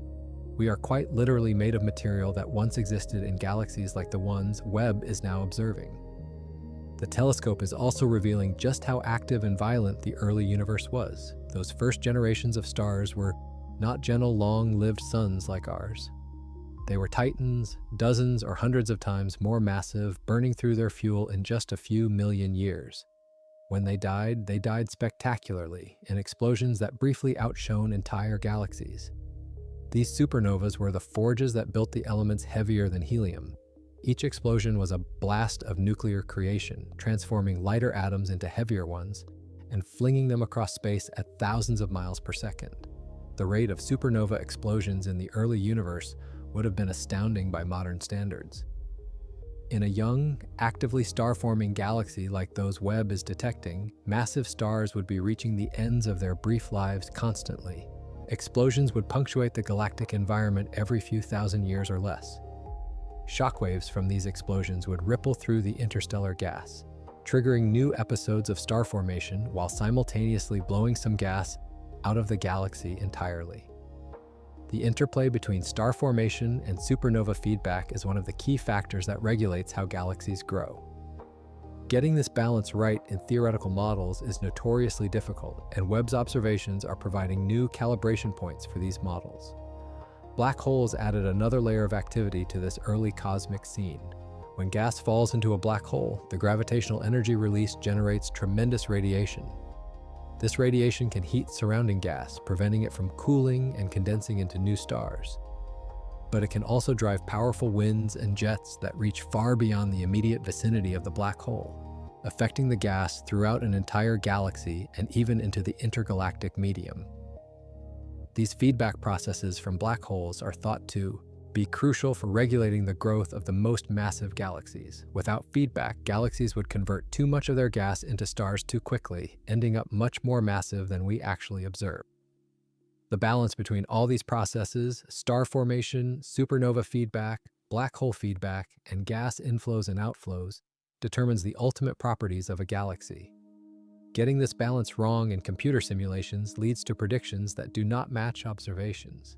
We are quite literally made of material that once existed in galaxies like the ones Webb is now observing. The telescope is also revealing just how active and violent the early universe was. Those first generations of stars were not gentle, long-lived suns like ours. They were titans, dozens or hundreds of times more massive, burning through their fuel in just a few million years. When they died spectacularly, in explosions that briefly outshone entire galaxies. These supernovas were the forges that built the elements heavier than helium. Each explosion was a blast of nuclear creation, transforming lighter atoms into heavier ones and flinging them across space at thousands of miles per second. The rate of supernova explosions in the early universe would have been astounding by modern standards. In a young, actively star-forming galaxy like those Webb is detecting, massive stars would be reaching the ends of their brief lives constantly. Explosions would punctuate the galactic environment every few thousand years or less. Shockwaves from these explosions would ripple through the interstellar gas, triggering new episodes of star formation while simultaneously blowing some gas out of the galaxy entirely. The interplay between star formation and supernova feedback is one of the key factors that regulates how galaxies grow. Getting this balance right in theoretical models is notoriously difficult, and Webb's observations are providing new calibration points for these models. Black holes added another layer of activity to this early cosmic scene. When gas falls into a black hole, the gravitational energy released generates tremendous radiation. This radiation can heat surrounding gas, preventing it from cooling and condensing into new stars. But it can also drive powerful winds and jets that reach far beyond the immediate vicinity of the black hole, affecting the gas throughout an entire galaxy and even into the intergalactic medium. These feedback processes from black holes are thought to be crucial for regulating the growth of the most massive galaxies. Without feedback, galaxies would convert too much of their gas into stars too quickly, ending up much more massive than we actually observe. The balance between all these processes, star formation, supernova feedback, black hole feedback, and gas inflows and outflows, determines the ultimate properties of a galaxy. Getting this balance wrong in computer simulations leads to predictions that do not match observations.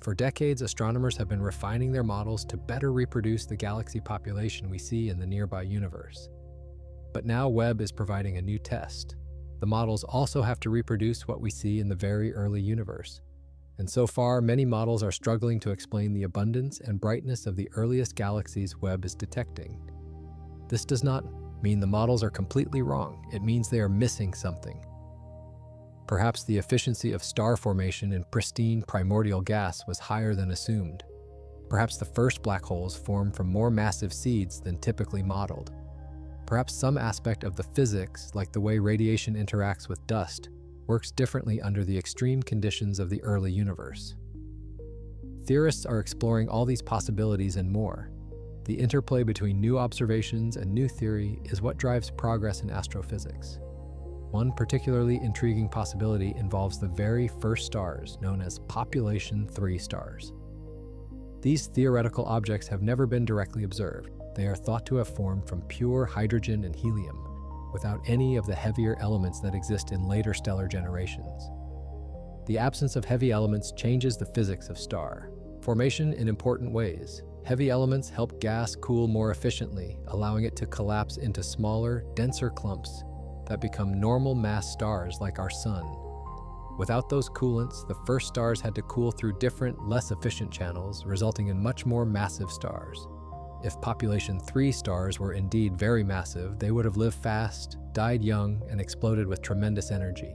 For decades, astronomers have been refining their models to better reproduce the galaxy population we see in the nearby universe. But now Webb is providing a new test. The models also have to reproduce what we see in the very early universe. And so far, many models are struggling to explain the abundance and brightness of the earliest galaxies Webb is detecting. This does not mean the models are completely wrong. It means they are missing something. Perhaps the efficiency of star formation in pristine primordial gas was higher than assumed. Perhaps the first black holes formed from more massive seeds than typically modeled. Perhaps some aspect of the physics, like the way radiation interacts with dust, works differently under the extreme conditions of the early universe. Theorists are exploring all these possibilities and more. The interplay between new observations and new theory is what drives progress in astrophysics. One particularly intriguing possibility involves the very first stars, known as population 3 stars. These theoretical objects have never been directly observed. They are thought to have formed from pure hydrogen and helium, without any of the heavier elements that exist in later stellar generations. The absence of heavy elements changes the physics of star formation in important ways. Heavy elements help gas cool more efficiently, allowing it to collapse into smaller, denser clumps that become normal mass stars like our Sun. Without those coolants, the first stars had to cool through different, less efficient channels, resulting in much more massive stars. If population 3 stars were indeed very massive, they would have lived fast, died young, and exploded with tremendous energy.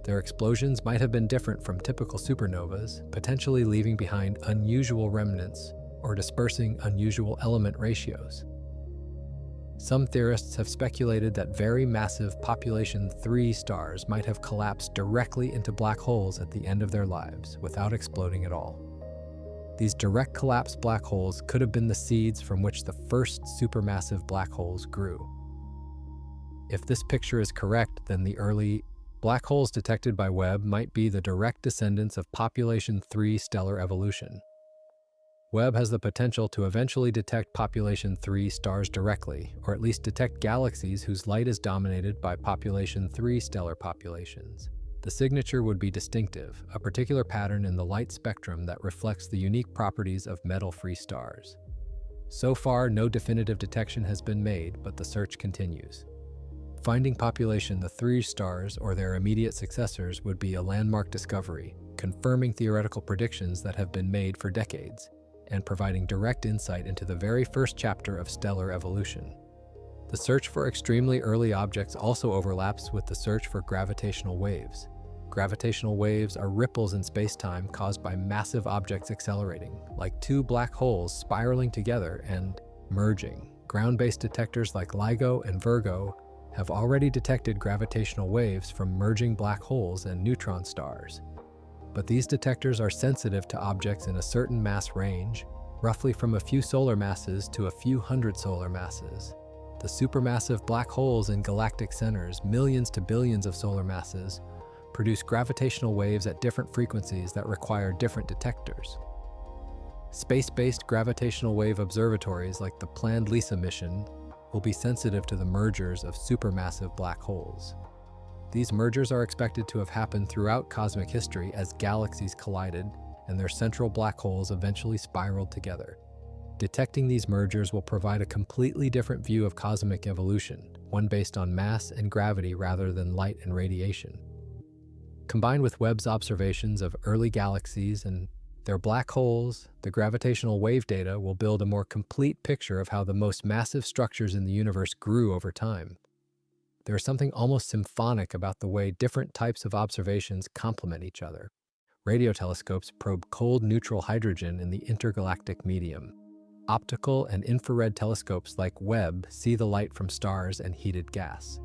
Their explosions might have been different from typical supernovas, potentially leaving behind unusual remnants or dispersing unusual element ratios. Some theorists have speculated that very massive population 3 stars might have collapsed directly into black holes at the end of their lives without exploding at all. These direct collapse black holes could have been the seeds from which the first supermassive black holes grew. If this picture is correct, then the early black holes detected by Webb might be the direct descendants of population 3 stellar evolution. Webb has the potential to eventually detect population 3 stars directly, or at least detect galaxies whose light is dominated by population 3 stellar populations. The signature would be distinctive, a particular pattern in the light spectrum that reflects the unique properties of metal-free stars. So far, no definitive detection has been made, but the search continues. Finding population 3 stars or their immediate successors would be a landmark discovery, confirming theoretical predictions that have been made for decades, and providing direct insight into the very first chapter of stellar evolution. The search for extremely early objects also overlaps with the search for gravitational waves. Gravitational waves are ripples in space-time caused by massive objects accelerating, like 2 black holes spiraling together and merging. Ground-based detectors like LIGO and Virgo have already detected gravitational waves from merging black holes and neutron stars. But these detectors are sensitive to objects in a certain mass range, roughly from a few solar masses to a few hundred solar masses. The supermassive black holes in galactic centers, millions to billions of solar masses, produce gravitational waves at different frequencies that require different detectors. Space-based gravitational wave observatories like the planned LISA mission will be sensitive to the mergers of supermassive black holes. These mergers are expected to have happened throughout cosmic history as galaxies collided and their central black holes eventually spiraled together. Detecting these mergers will provide a completely different view of cosmic evolution, one based on mass and gravity rather than light and radiation. Combined with Webb's observations of early galaxies and their black holes, the gravitational wave data will build a more complete picture of how the most massive structures in the universe grew over time. There is something almost symphonic about the way different types of observations complement each other. Radio telescopes probe cold neutral hydrogen in the intergalactic medium. Optical and infrared telescopes like Webb see the light from stars and heated gas.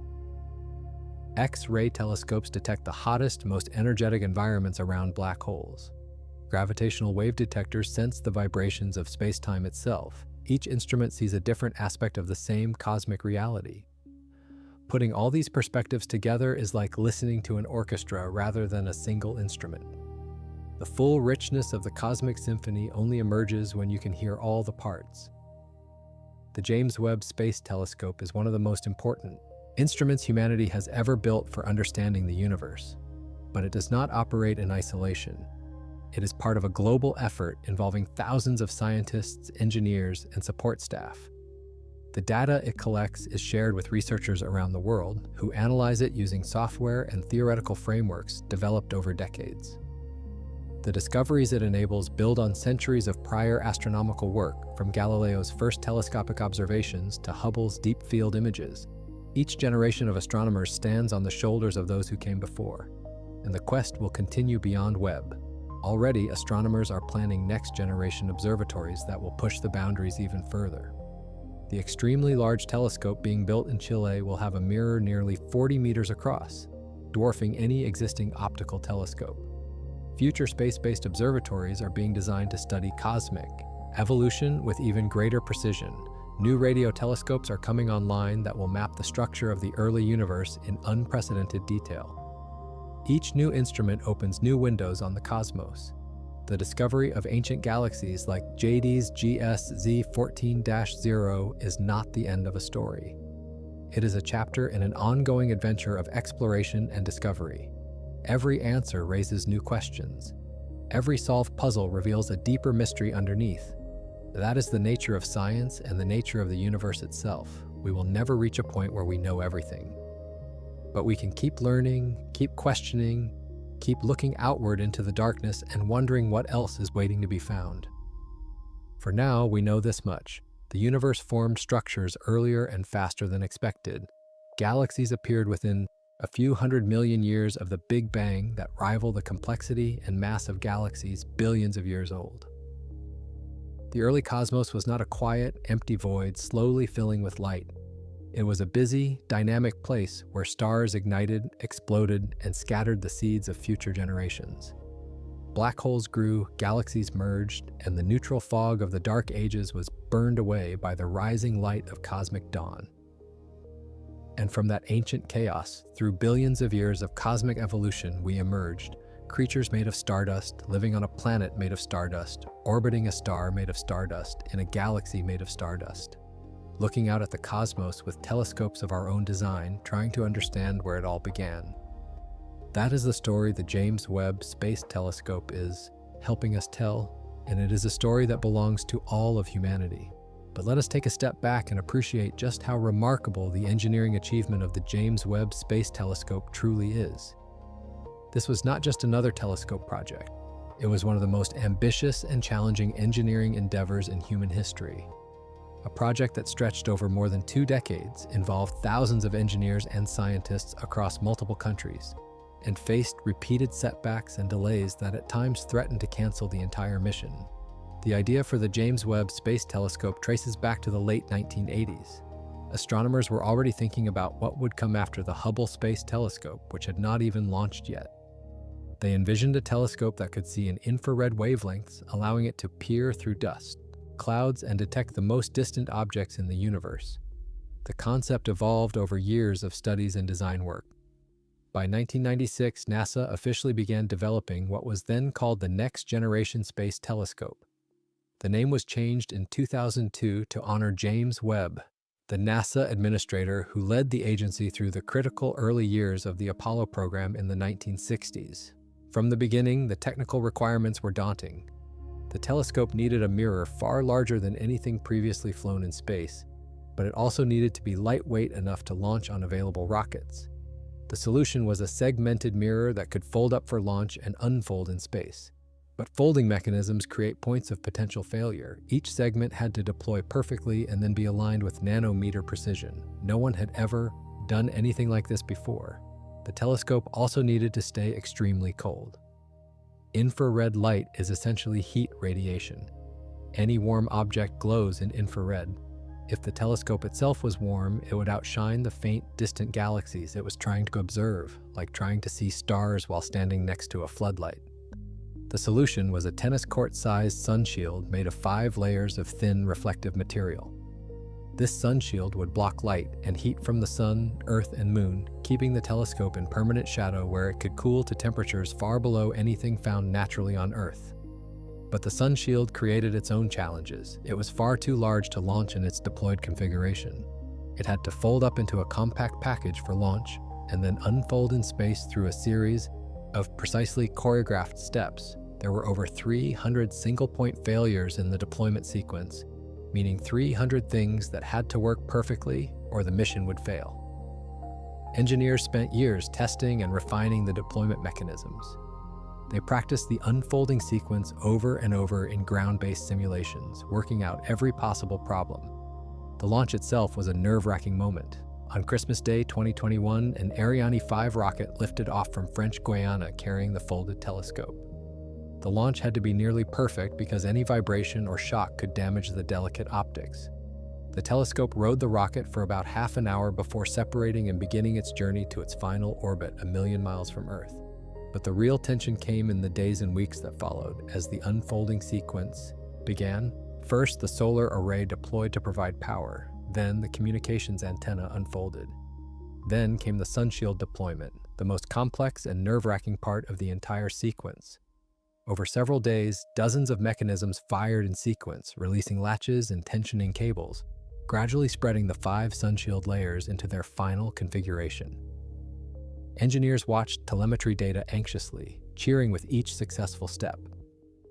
X-ray telescopes detect the hottest, most energetic environments around black holes. Gravitational wave detectors sense the vibrations of space-time itself. Each instrument sees a different aspect of the same cosmic reality. Putting all these perspectives together is like listening to an orchestra rather than a single instrument. The full richness of the cosmic symphony only emerges when you can hear all the parts. The James Webb Space Telescope is one of the most important instruments humanity has ever built for understanding the universe. But it does not operate in isolation. It is part of a global effort involving thousands of scientists, engineers, and support staff. The data it collects is shared with researchers around the world who analyze it using software and theoretical frameworks developed over decades. The discoveries it enables build on centuries of prior astronomical work, from Galileo's first telescopic observations to Hubble's deep field images. Each generation of astronomers stands on the shoulders of those who came before, and the quest will continue beyond Webb. Already, astronomers are planning next-generation observatories that will push the boundaries even further. The extremely large telescope being built in Chile will have a mirror nearly 40 meters across, dwarfing any existing optical telescope. Future space-based observatories are being designed to study cosmic evolution with even greater precision. New radio telescopes are coming online that will map the structure of the early universe in unprecedented detail. Each new instrument opens new windows on the cosmos. The discovery of ancient galaxies like JWST 14-0 is not the end of a story. It is a chapter in an ongoing adventure of exploration and discovery. Every answer raises new questions. Every solved puzzle reveals a deeper mystery underneath. That is the nature of science and the nature of the universe itself. We will never reach a point where we know everything. But we can keep learning, keep questioning, keep looking outward into the darkness and wondering what else is waiting to be found. For now, we know this much. The universe formed structures earlier and faster than expected. Galaxies appeared within a few 100 million years of the Big Bang that rival the complexity and mass of galaxies billions of years old. The early cosmos was not a quiet, empty void slowly filling with light. It was a busy, dynamic place where stars ignited, exploded, and scattered the seeds of future generations. Black holes grew, galaxies merged, and the neutral fog of the dark ages was burned away by the rising light of cosmic dawn. And from that ancient chaos, through billions of years of cosmic evolution, we emerged, creatures made of stardust, living on a planet made of stardust, orbiting a star made of stardust, in a galaxy made of stardust. Looking out at the cosmos with telescopes of our own design, trying to understand where it all began. That is the story the James Webb Space Telescope is helping us tell, and it is a story that belongs to all of humanity. But let us take a step back and appreciate just how remarkable the engineering achievement of the James Webb Space Telescope truly is. This was not just another telescope project. It was one of the most ambitious and challenging engineering endeavors in human history. A project that stretched over more than 2 decades, involved thousands of engineers and scientists across multiple countries, and faced repeated setbacks and delays that at times threatened to cancel the entire mission. The idea for the James Webb Space Telescope traces back to the late 1980s. Astronomers were already thinking about what would come after the Hubble Space Telescope, which had not even launched yet. They envisioned a telescope that could see in infrared wavelengths, allowing it to peer through dust, clouds, and detect the most distant objects in the universe. The concept evolved over years of studies and design work. By 1996, NASA officially began developing what was then called the Next Generation Space Telescope. The name was changed in 2002 to honor James Webb, the NASA administrator who led the agency through the critical early years of the Apollo program in the 1960s. From the beginning, the technical requirements were daunting. The telescope needed a mirror far larger than anything previously flown in space, but it also needed to be lightweight enough to launch on available rockets. The solution was a segmented mirror that could fold up for launch and unfold in space. But folding mechanisms create points of potential failure. Each segment had to deploy perfectly and then be aligned with nanometer precision. No one had ever done anything like this before. The telescope also needed to stay extremely cold. Infrared light is essentially heat radiation. Any warm object glows in infrared. If the telescope itself was warm, it would outshine the faint, distant galaxies it was trying to observe, like trying to see stars while standing next to a floodlight. The solution was a tennis court-sized sunshield made of 5 layers of thin, reflective material. This sunshield would block light and heat from the sun, earth, and moon, keeping the telescope in permanent shadow where it could cool to temperatures far below anything found naturally on Earth. But the sunshield created its own challenges. It was far too large to launch in its deployed configuration. It had to fold up into a compact package for launch and then unfold in space through a series of precisely choreographed steps. There were over 300 single-point failures in the deployment sequence, meaning 300 things that had to work perfectly or the mission would fail. Engineers spent years testing and refining the deployment mechanisms. They practiced the unfolding sequence over and over in ground-based simulations, working out every possible problem. The launch itself was a nerve-wracking moment. On Christmas Day 2021, an Ariane 5 rocket lifted off from French Guiana carrying the folded telescope. The launch had to be nearly perfect because any vibration or shock could damage the delicate optics. The telescope rode the rocket for about half an hour before separating and beginning its journey to its final orbit 1 million miles from Earth. But the real tension came in the days and weeks that followed as the unfolding sequence began. First, the solar array deployed to provide power. Then, the communications antenna unfolded. Then came the sunshield deployment, the most complex and nerve-wracking part of the entire sequence. Over several days, dozens of mechanisms fired in sequence, releasing latches and tensioning cables, gradually spreading the 5 sunshield layers into their final configuration. Engineers watched telemetry data anxiously, cheering with each successful step.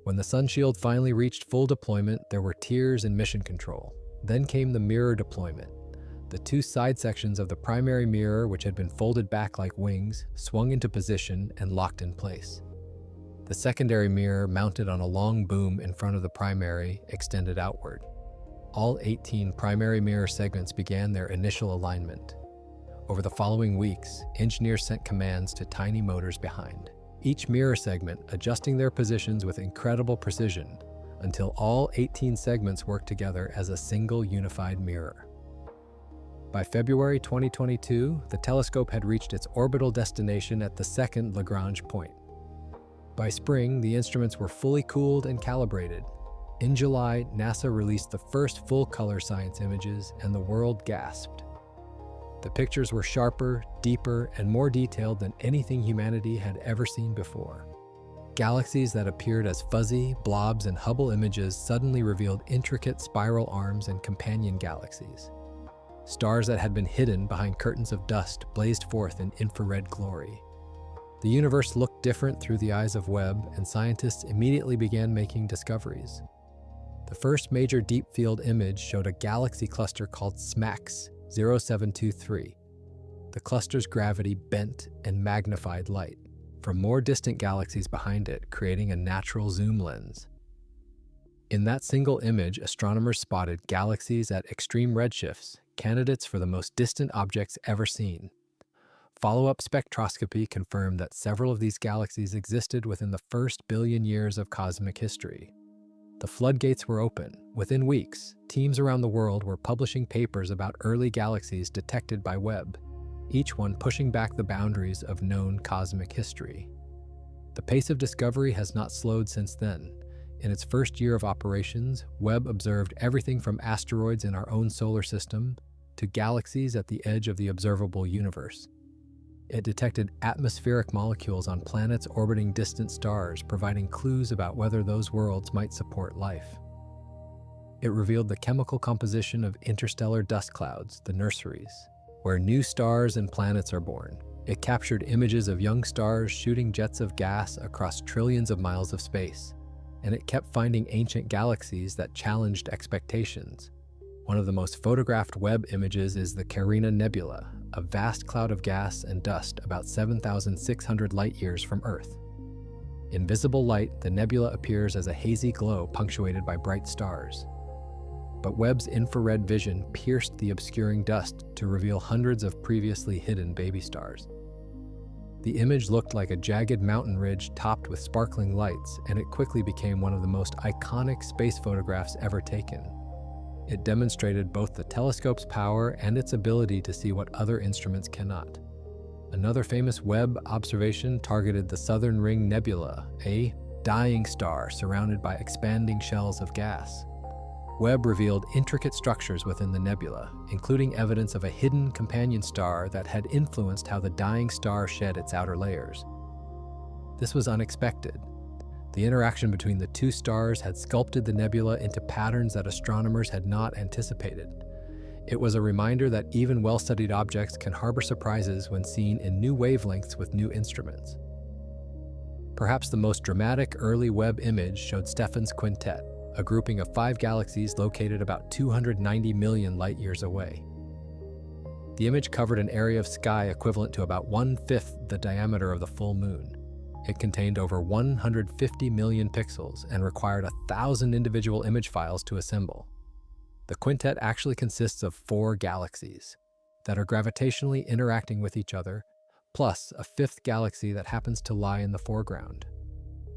When the sunshield finally reached full deployment, there were tears in mission control. Then came the mirror deployment. The 2 side sections of the primary mirror, which had been folded back like wings, swung into position and locked in place. The secondary mirror, mounted on a long boom in front of the primary, extended outward. All 18 primary mirror segments began their initial alignment. Over the following weeks, engineers sent commands to tiny motors behind, each mirror segment adjusting their positions with incredible precision until all 18 segments worked together as a single unified mirror. By February 2022, the telescope had reached its orbital destination at the second Lagrange point. By spring, the instruments were fully cooled and calibrated. In July, NASA released the first full-color science images, and the world gasped. The pictures were sharper, deeper, and more detailed than anything humanity had ever seen before. Galaxies that appeared as fuzzy blobs in Hubble images suddenly revealed intricate spiral arms and companion galaxies. Stars that had been hidden behind curtains of dust blazed forth in infrared glory. The universe looked different through the eyes of Webb, and scientists immediately began making discoveries. The first major deep field image showed a galaxy cluster called SMACS 0723. The cluster's gravity bent and magnified light from more distant galaxies behind it, creating a natural zoom lens. In that single image, astronomers spotted galaxies at extreme redshifts, candidates for the most distant objects ever seen. Follow-up spectroscopy confirmed that several of these galaxies existed within the first billion years of cosmic history. The floodgates were open. Within weeks, teams around the world were publishing papers about early galaxies detected by Webb, each one pushing back the boundaries of known cosmic history. The pace of discovery has not slowed since then. In its first year of operations, Webb observed everything from asteroids in our own solar system to galaxies at the edge of the observable universe. It detected atmospheric molecules on planets orbiting distant stars, providing clues about whether those worlds might support life. It revealed the chemical composition of interstellar dust clouds, the nurseries, where new stars and planets are born. It captured images of young stars shooting jets of gas across trillions of miles of space, and it kept finding ancient galaxies that challenged expectations. One of the most photographed Webb images is the Carina Nebula, a vast cloud of gas and dust about 7,600 light-years from Earth. In visible light, the nebula appears as a hazy glow punctuated by bright stars. But Webb's infrared vision pierced the obscuring dust to reveal hundreds of previously hidden baby stars. The image looked like a jagged mountain ridge topped with sparkling lights, and it quickly became one of the most iconic space photographs ever taken. It demonstrated both the telescope's power and its ability to see what other instruments cannot. Another famous Webb observation targeted the Southern Ring Nebula, a dying star surrounded by expanding shells of gas. Webb revealed intricate structures within the nebula, including evidence of a hidden companion star that had influenced how the dying star shed its outer layers. This was unexpected. The interaction between the two stars had sculpted the nebula into patterns that astronomers had not anticipated. It was a reminder that even well-studied objects can harbor surprises when seen in new wavelengths with new instruments. Perhaps the most dramatic early Webb image showed Stephan's Quintet, a grouping of 5 galaxies located about 290 million light-years away. The image covered an area of sky equivalent to about 1/5 the diameter of the full moon. It contained over 150 million pixels and required 1,000 individual image files to assemble. The quintet actually consists of 4 galaxies that are gravitationally interacting with each other, plus a 5th galaxy that happens to lie in the foreground.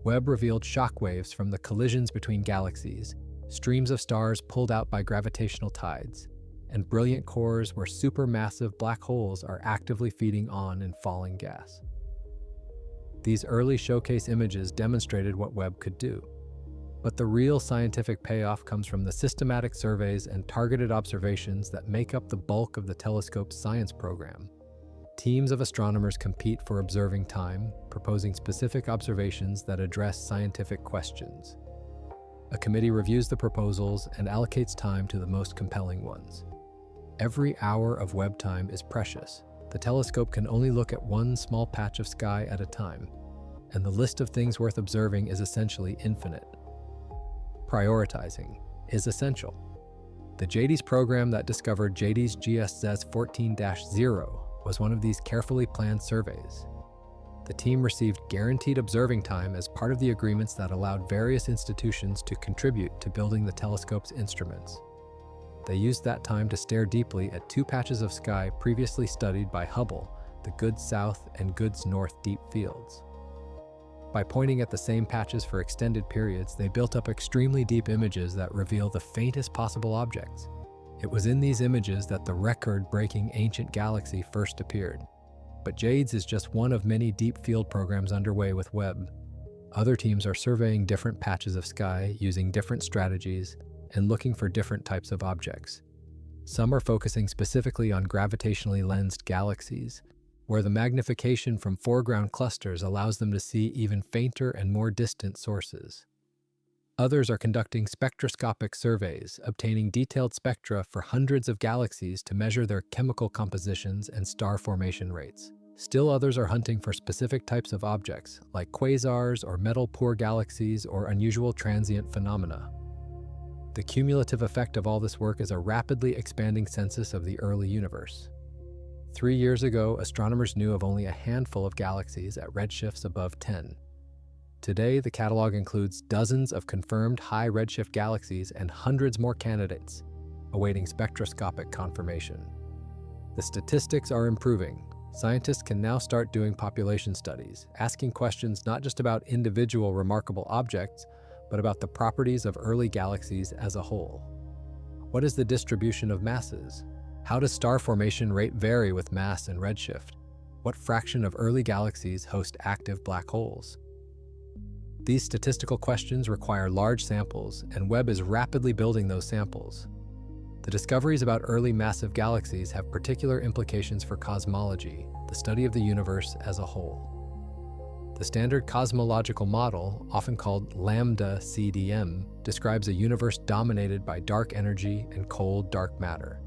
Webb revealed shockwaves from the collisions between galaxies, streams of stars pulled out by gravitational tides, and brilliant cores where supermassive black holes are actively feeding on and falling gas. These early showcase images demonstrated what Webb could do. But the real scientific payoff comes from the systematic surveys and targeted observations that make up the bulk of the telescope's science program. Teams of astronomers compete for observing time, proposing specific observations that address scientific questions. A committee reviews the proposals and allocates time to the most compelling ones. Every hour of Webb time is precious. The telescope can only look at one small patch of sky at a time, and the list of things worth observing is essentially infinite. Prioritizing is essential. The JWST program that discovered JWST 14-0 was one of these carefully planned surveys. The team received guaranteed observing time as part of the agreements that allowed various institutions to contribute to building the telescope's instruments. They used that time to stare deeply at two patches of sky previously studied by Hubble, the Goods South and Goods North deep fields. By pointing at the same patches for extended periods, they built up extremely deep images that reveal the faintest possible objects. It was in these images that the record-breaking ancient galaxy first appeared. But JWST is just one of many deep field programs underway with Webb. Other teams are surveying different patches of sky, using different strategies, and looking for different types of objects. Some are focusing specifically on gravitationally lensed galaxies, where the magnification from foreground clusters allows them to see even fainter and more distant sources. Others are conducting spectroscopic surveys, obtaining detailed spectra for hundreds of galaxies to measure their chemical compositions and star formation rates. Still others are hunting for specific types of objects, like quasars or metal-poor galaxies or unusual transient phenomena. The cumulative effect of all this work is a rapidly expanding census of the early universe. 3 years ago, astronomers knew of only a handful of galaxies at redshifts above 10. Today, the catalog includes dozens of confirmed high redshift galaxies and hundreds more candidates, awaiting spectroscopic confirmation. The statistics are improving. Scientists can now start doing population studies, asking questions not just about individual remarkable objects, but about the properties of early galaxies as a whole. What is the distribution of masses? How does star formation rate vary with mass and redshift? What fraction of early galaxies host active black holes? These statistical questions require large samples, and Webb is rapidly building those samples. The discoveries about early massive galaxies have particular implications for cosmology, the study of the universe as a whole. The standard cosmological model, often called lambda CDM, describes a universe dominated by dark energy and cold dark matter.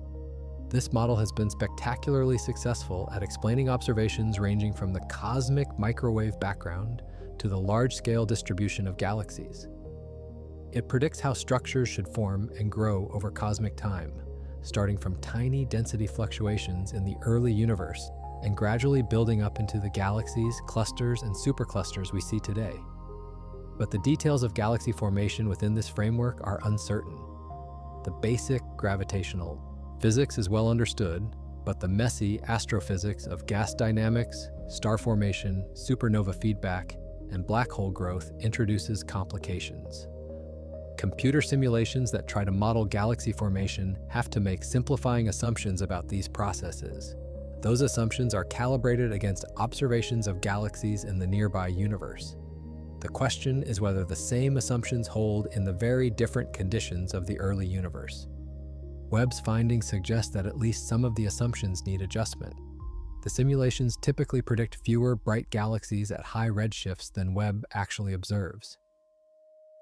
This model has been spectacularly successful at explaining observations ranging from the cosmic microwave background to the large-scale distribution of galaxies. It predicts how structures should form and grow over cosmic time, starting from tiny density fluctuations in the early universe and gradually building up into the galaxies, clusters, and superclusters we see today. But the details of galaxy formation within this framework are uncertain. The basic gravitational physics is well understood, but the messy astrophysics of gas dynamics, star formation, supernova feedback, and black hole growth introduces complications. Computer simulations that try to model galaxy formation have to make simplifying assumptions about these processes. Those assumptions are calibrated against observations of galaxies in the nearby universe. The question is whether the same assumptions hold in the very different conditions of the early universe. Webb's findings suggest that at least some of the assumptions need adjustment. The simulations typically predict fewer bright galaxies at high redshifts than Webb actually observes.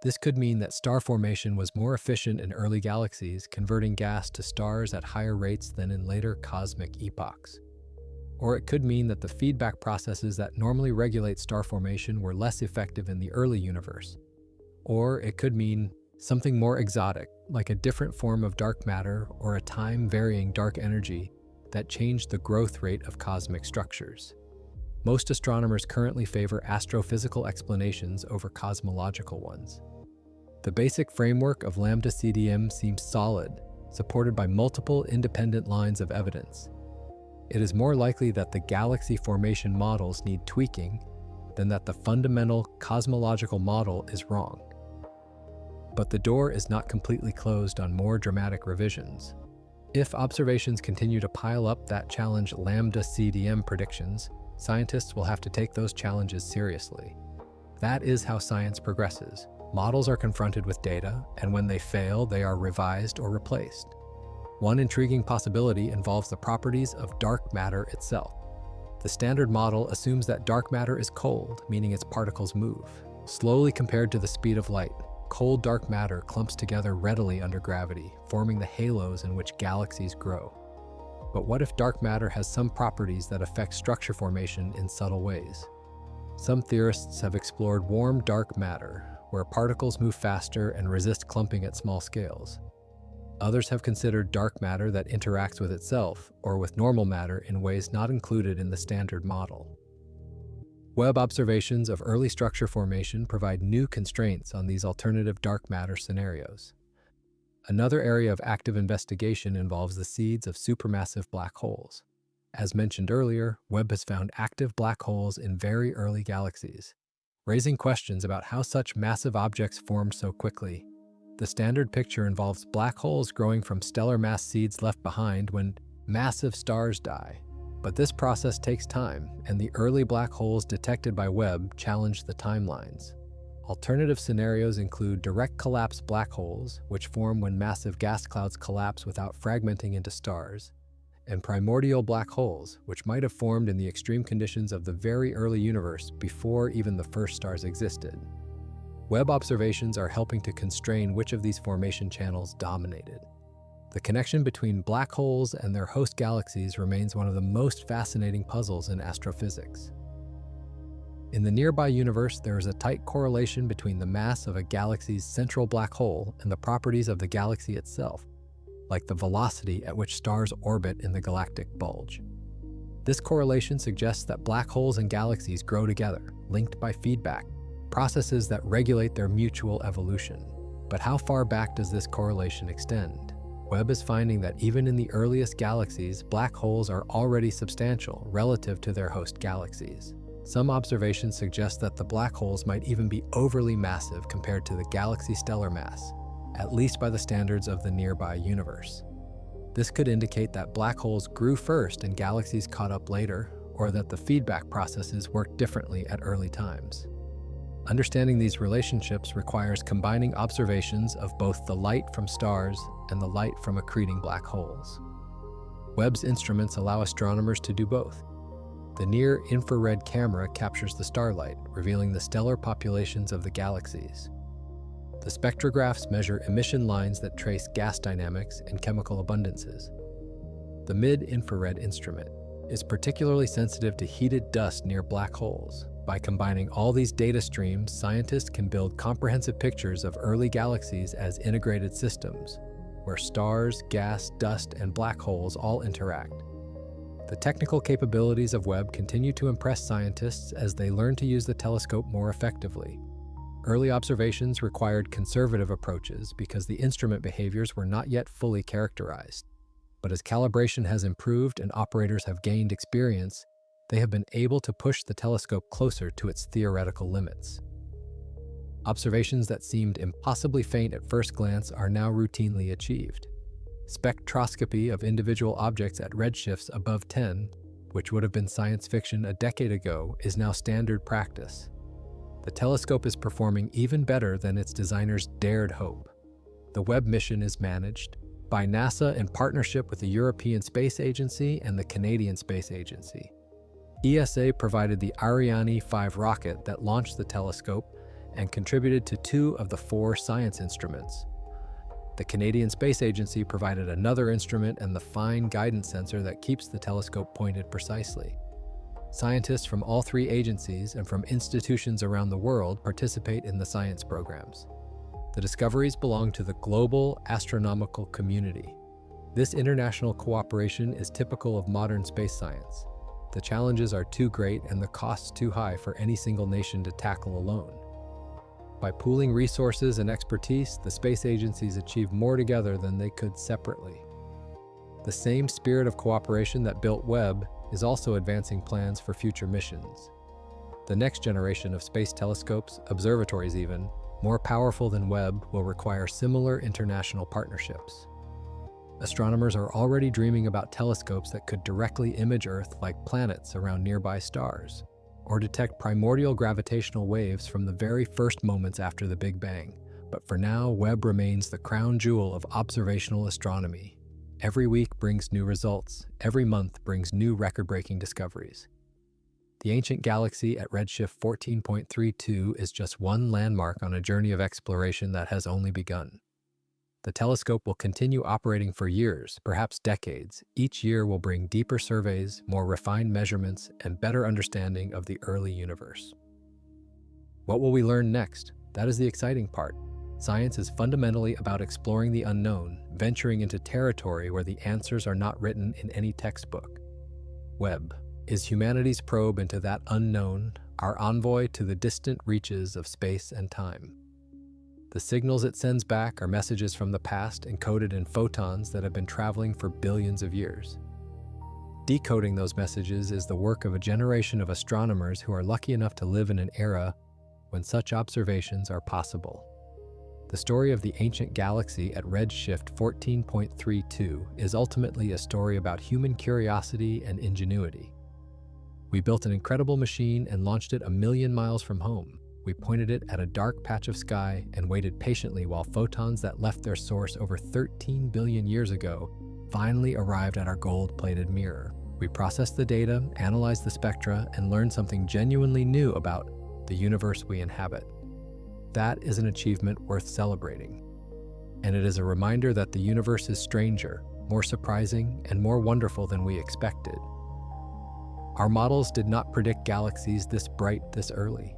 This could mean that star formation was more efficient in early galaxies, converting gas to stars at higher rates than in later cosmic epochs. Or it could mean that the feedback processes that normally regulate star formation were less effective in the early universe. Or it could mean something more exotic, like a different form of dark matter or a time-varying dark energy that changed the growth rate of cosmic structures. Most astronomers currently favor astrophysical explanations over cosmological ones. The basic framework of lambda CDM seems solid, supported by multiple independent lines of evidence. It is more likely that the galaxy formation models need tweaking than that the fundamental cosmological model is wrong. But the door is not completely closed on more dramatic revisions. If observations continue to pile up that challenge lambda CDM predictions, scientists will have to take those challenges seriously. That is how science progresses. Models are confronted with data, and when they fail, they are revised or replaced. One intriguing possibility involves the properties of dark matter itself. The standard model assumes that dark matter is cold, meaning its particles move. Slowly compared to the speed of light, cold dark matter clumps together readily under gravity, forming the halos in which galaxies grow. But what if dark matter has some properties that affect structure formation in subtle ways? Some theorists have explored warm dark matter, where particles move faster and resist clumping at small scales. Others have considered dark matter that interacts with itself or with normal matter in ways not included in the standard model. Webb observations of early structure formation provide new constraints on these alternative dark matter scenarios. Another area of active investigation involves the seeds of supermassive black holes. As mentioned earlier, Webb has found active black holes in very early galaxies, raising questions about how such massive objects formed so quickly. The standard picture involves black holes growing from stellar mass seeds left behind when massive stars die. But this process takes time, and the early black holes detected by Webb challenge the timelines. Alternative scenarios include direct collapse black holes, which form when massive gas clouds collapse without fragmenting into stars, and primordial black holes, which might have formed in the extreme conditions of the very early universe before even the first stars existed. Webb observations are helping to constrain which of these formation channels dominated. The connection between black holes and their host galaxies remains one of the most fascinating puzzles in astrophysics. In the nearby universe, there is a tight correlation between the mass of a galaxy's central black hole and the properties of the galaxy itself, like the velocity at which stars orbit in the galactic bulge. This correlation suggests that black holes and galaxies grow together, linked by feedback, processes that regulate their mutual evolution. But how far back does this correlation extend? Webb is finding that even in the earliest galaxies, black holes are already substantial relative to their host galaxies. Some observations suggest that the black holes might even be overly massive compared to the galaxy stellar mass, at least by the standards of the nearby universe. This could indicate that black holes grew first and galaxies caught up later, or that the feedback processes worked differently at early times. Understanding these relationships requires combining observations of both the light from stars and the light from accreting black holes. Webb's instruments allow astronomers to do both. The near-infrared camera captures the starlight, revealing the stellar populations of the galaxies. The spectrographs measure emission lines that trace gas dynamics and chemical abundances. The mid-infrared instrument is particularly sensitive to heated dust near black holes. By combining all these data streams, scientists can build comprehensive pictures of early galaxies as integrated systems, where stars, gas, dust, and black holes all interact. The technical capabilities of Webb continue to impress scientists as they learn to use the telescope more effectively. Early observations required conservative approaches because the instrument behaviors were not yet fully characterized. But as calibration has improved and operators have gained experience, they have been able to push the telescope closer to its theoretical limits. Observations that seemed impossibly faint at first glance are now routinely achieved. Spectroscopy of individual objects at redshifts above 10, which would have been science fiction a decade ago, is now standard practice. The telescope is performing even better than its designers dared hope. The Webb mission is managed by NASA in partnership with the European Space Agency and the Canadian Space Agency. ESA provided the Ariane 5 rocket that launched the telescope and contributed to 2 of the 4 science instruments. The Canadian Space Agency provided another instrument and the fine guidance sensor that keeps the telescope pointed precisely. Scientists from all 3 agencies and from institutions around the world participate in the science programs. The discoveries belong to the global astronomical community. This international cooperation is typical of modern space science. The challenges are too great and the costs too high for any single nation to tackle alone. By pooling resources and expertise, the space agencies achieve more together than they could separately. The same spirit of cooperation that built Webb is also advancing plans for future missions. The next generation of space telescopes, observatories even, more powerful than Webb, will require similar international partnerships. Astronomers are already dreaming about telescopes that could directly image Earth like planets around nearby stars, or detect primordial gravitational waves from the very first moments after the Big Bang. But for now, Webb remains the crown jewel of observational astronomy. Every week brings new results. Every month brings new record-breaking discoveries. The ancient galaxy at redshift 14.32 is just one landmark on a journey of exploration that has only begun. The telescope will continue operating for years, perhaps decades. Each year will bring deeper surveys, more refined measurements, and better understanding of the early universe. What will we learn next? That is the exciting part. Science is fundamentally about exploring the unknown, venturing into territory where the answers are not written in any textbook. Webb is humanity's probe into that unknown, our envoy to the distant reaches of space and time. The signals it sends back are messages from the past encoded in photons that have been traveling for billions of years. Decoding those messages is the work of a generation of astronomers who are lucky enough to live in an era when such observations are possible. The story of the ancient galaxy at redshift 14.32 is ultimately a story about human curiosity and ingenuity. We built an incredible machine and launched it 1,000,000 miles from home. We pointed it at a dark patch of sky and waited patiently while photons that left their source over 13 billion years ago finally arrived at our gold-plated mirror. We processed the data, analyzed the spectra, and learned something genuinely new about the universe we inhabit. That is an achievement worth celebrating. And it is a reminder that the universe is stranger, more surprising, and more wonderful than we expected. Our models did not predict galaxies this bright this early.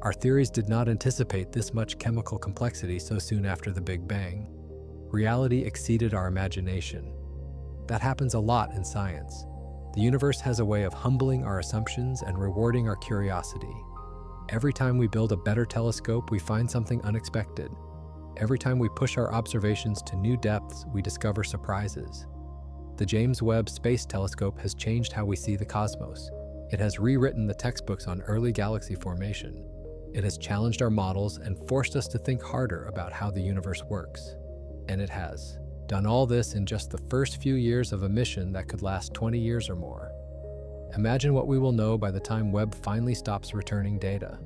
Our theories did not anticipate this much chemical complexity so soon after the Big Bang. Reality exceeded our imagination. That happens a lot in science. The universe has a way of humbling our assumptions and rewarding our curiosity. Every time we build a better telescope, we find something unexpected. Every time we push our observations to new depths, we discover surprises. The James Webb Space Telescope has changed how we see the cosmos. It has rewritten the textbooks on early galaxy formation. It has challenged our models and forced us to think harder about how the universe works. And it has done all this in just the first few years of a mission that could last 20 years or more. Imagine what we will know by the time Webb finally stops returning data.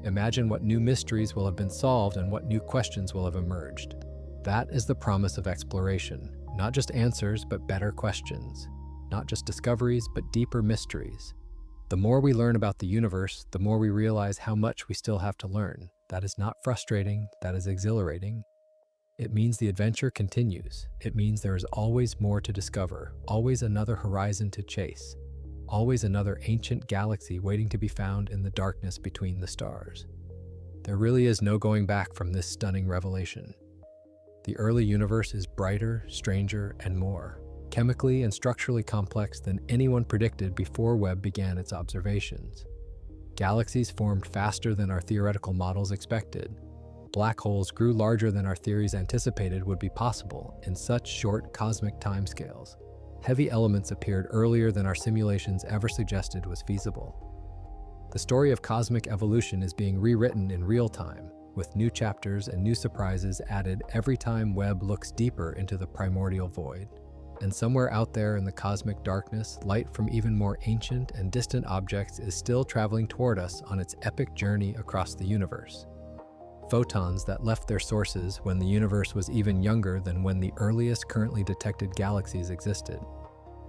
Imagine what new mysteries will have been solved and what new questions will have emerged. That is the promise of exploration. Not just answers, but better questions. Not just discoveries, but deeper mysteries. The more we learn about the universe, the more we realize how much we still have to learn. That is not frustrating, that is exhilarating. It means the adventure continues. It means there is always more to discover, always another horizon to chase, always another ancient galaxy waiting to be found in the darkness between the stars. There really is no going back from this stunning revelation. The early universe is brighter, stranger, and more chemically and structurally complex than anyone predicted before Webb began its observations. Galaxies formed faster than our theoretical models expected. Black holes grew larger than our theories anticipated would be possible in such short cosmic timescales. Heavy elements appeared earlier than our simulations ever suggested was feasible. The story of cosmic evolution is being rewritten in real time, with new chapters and new surprises added every time Webb looks deeper into the primordial void. And somewhere out there in the cosmic darkness, light from even more ancient and distant objects is still traveling toward us on its epic journey across the universe. Photons that left their sources when the universe was even younger than when the earliest currently detected galaxies existed,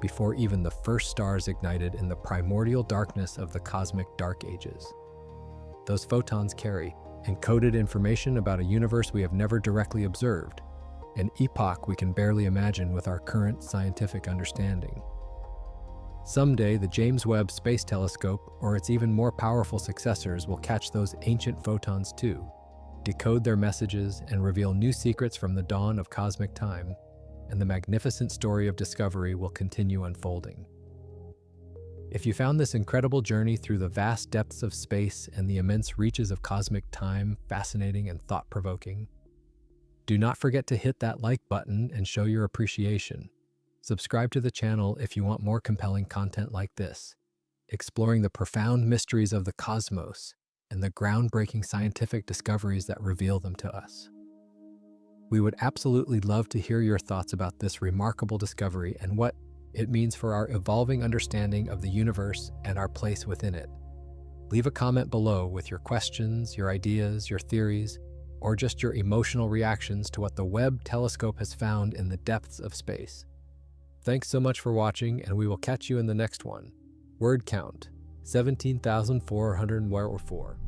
before even the first stars ignited in the primordial darkness of the cosmic dark ages. Those photons carry encoded information about a universe we have never directly observed, an epoch we can barely imagine with our current scientific understanding. Someday, the James Webb Space Telescope, or its even more powerful successors, will catch those ancient photons too, decode their messages, and reveal new secrets from the dawn of cosmic time, and the magnificent story of discovery will continue unfolding. If you found this incredible journey through the vast depths of space and the immense reaches of cosmic time fascinating and thought-provoking, do not forget to hit that like button and show your appreciation. Subscribe to the channel if you want more compelling content like this, exploring the profound mysteries of the cosmos and the groundbreaking scientific discoveries that reveal them to us. We would absolutely love to hear your thoughts about this remarkable discovery and what it means for our evolving understanding of the universe and our place within it. Leave a comment below with your questions, your ideas, your theories, or just your emotional reactions to what the Webb telescope has found in the depths of space. Thanks so much for watching, and we will catch you in the next one. Word count: 17,404.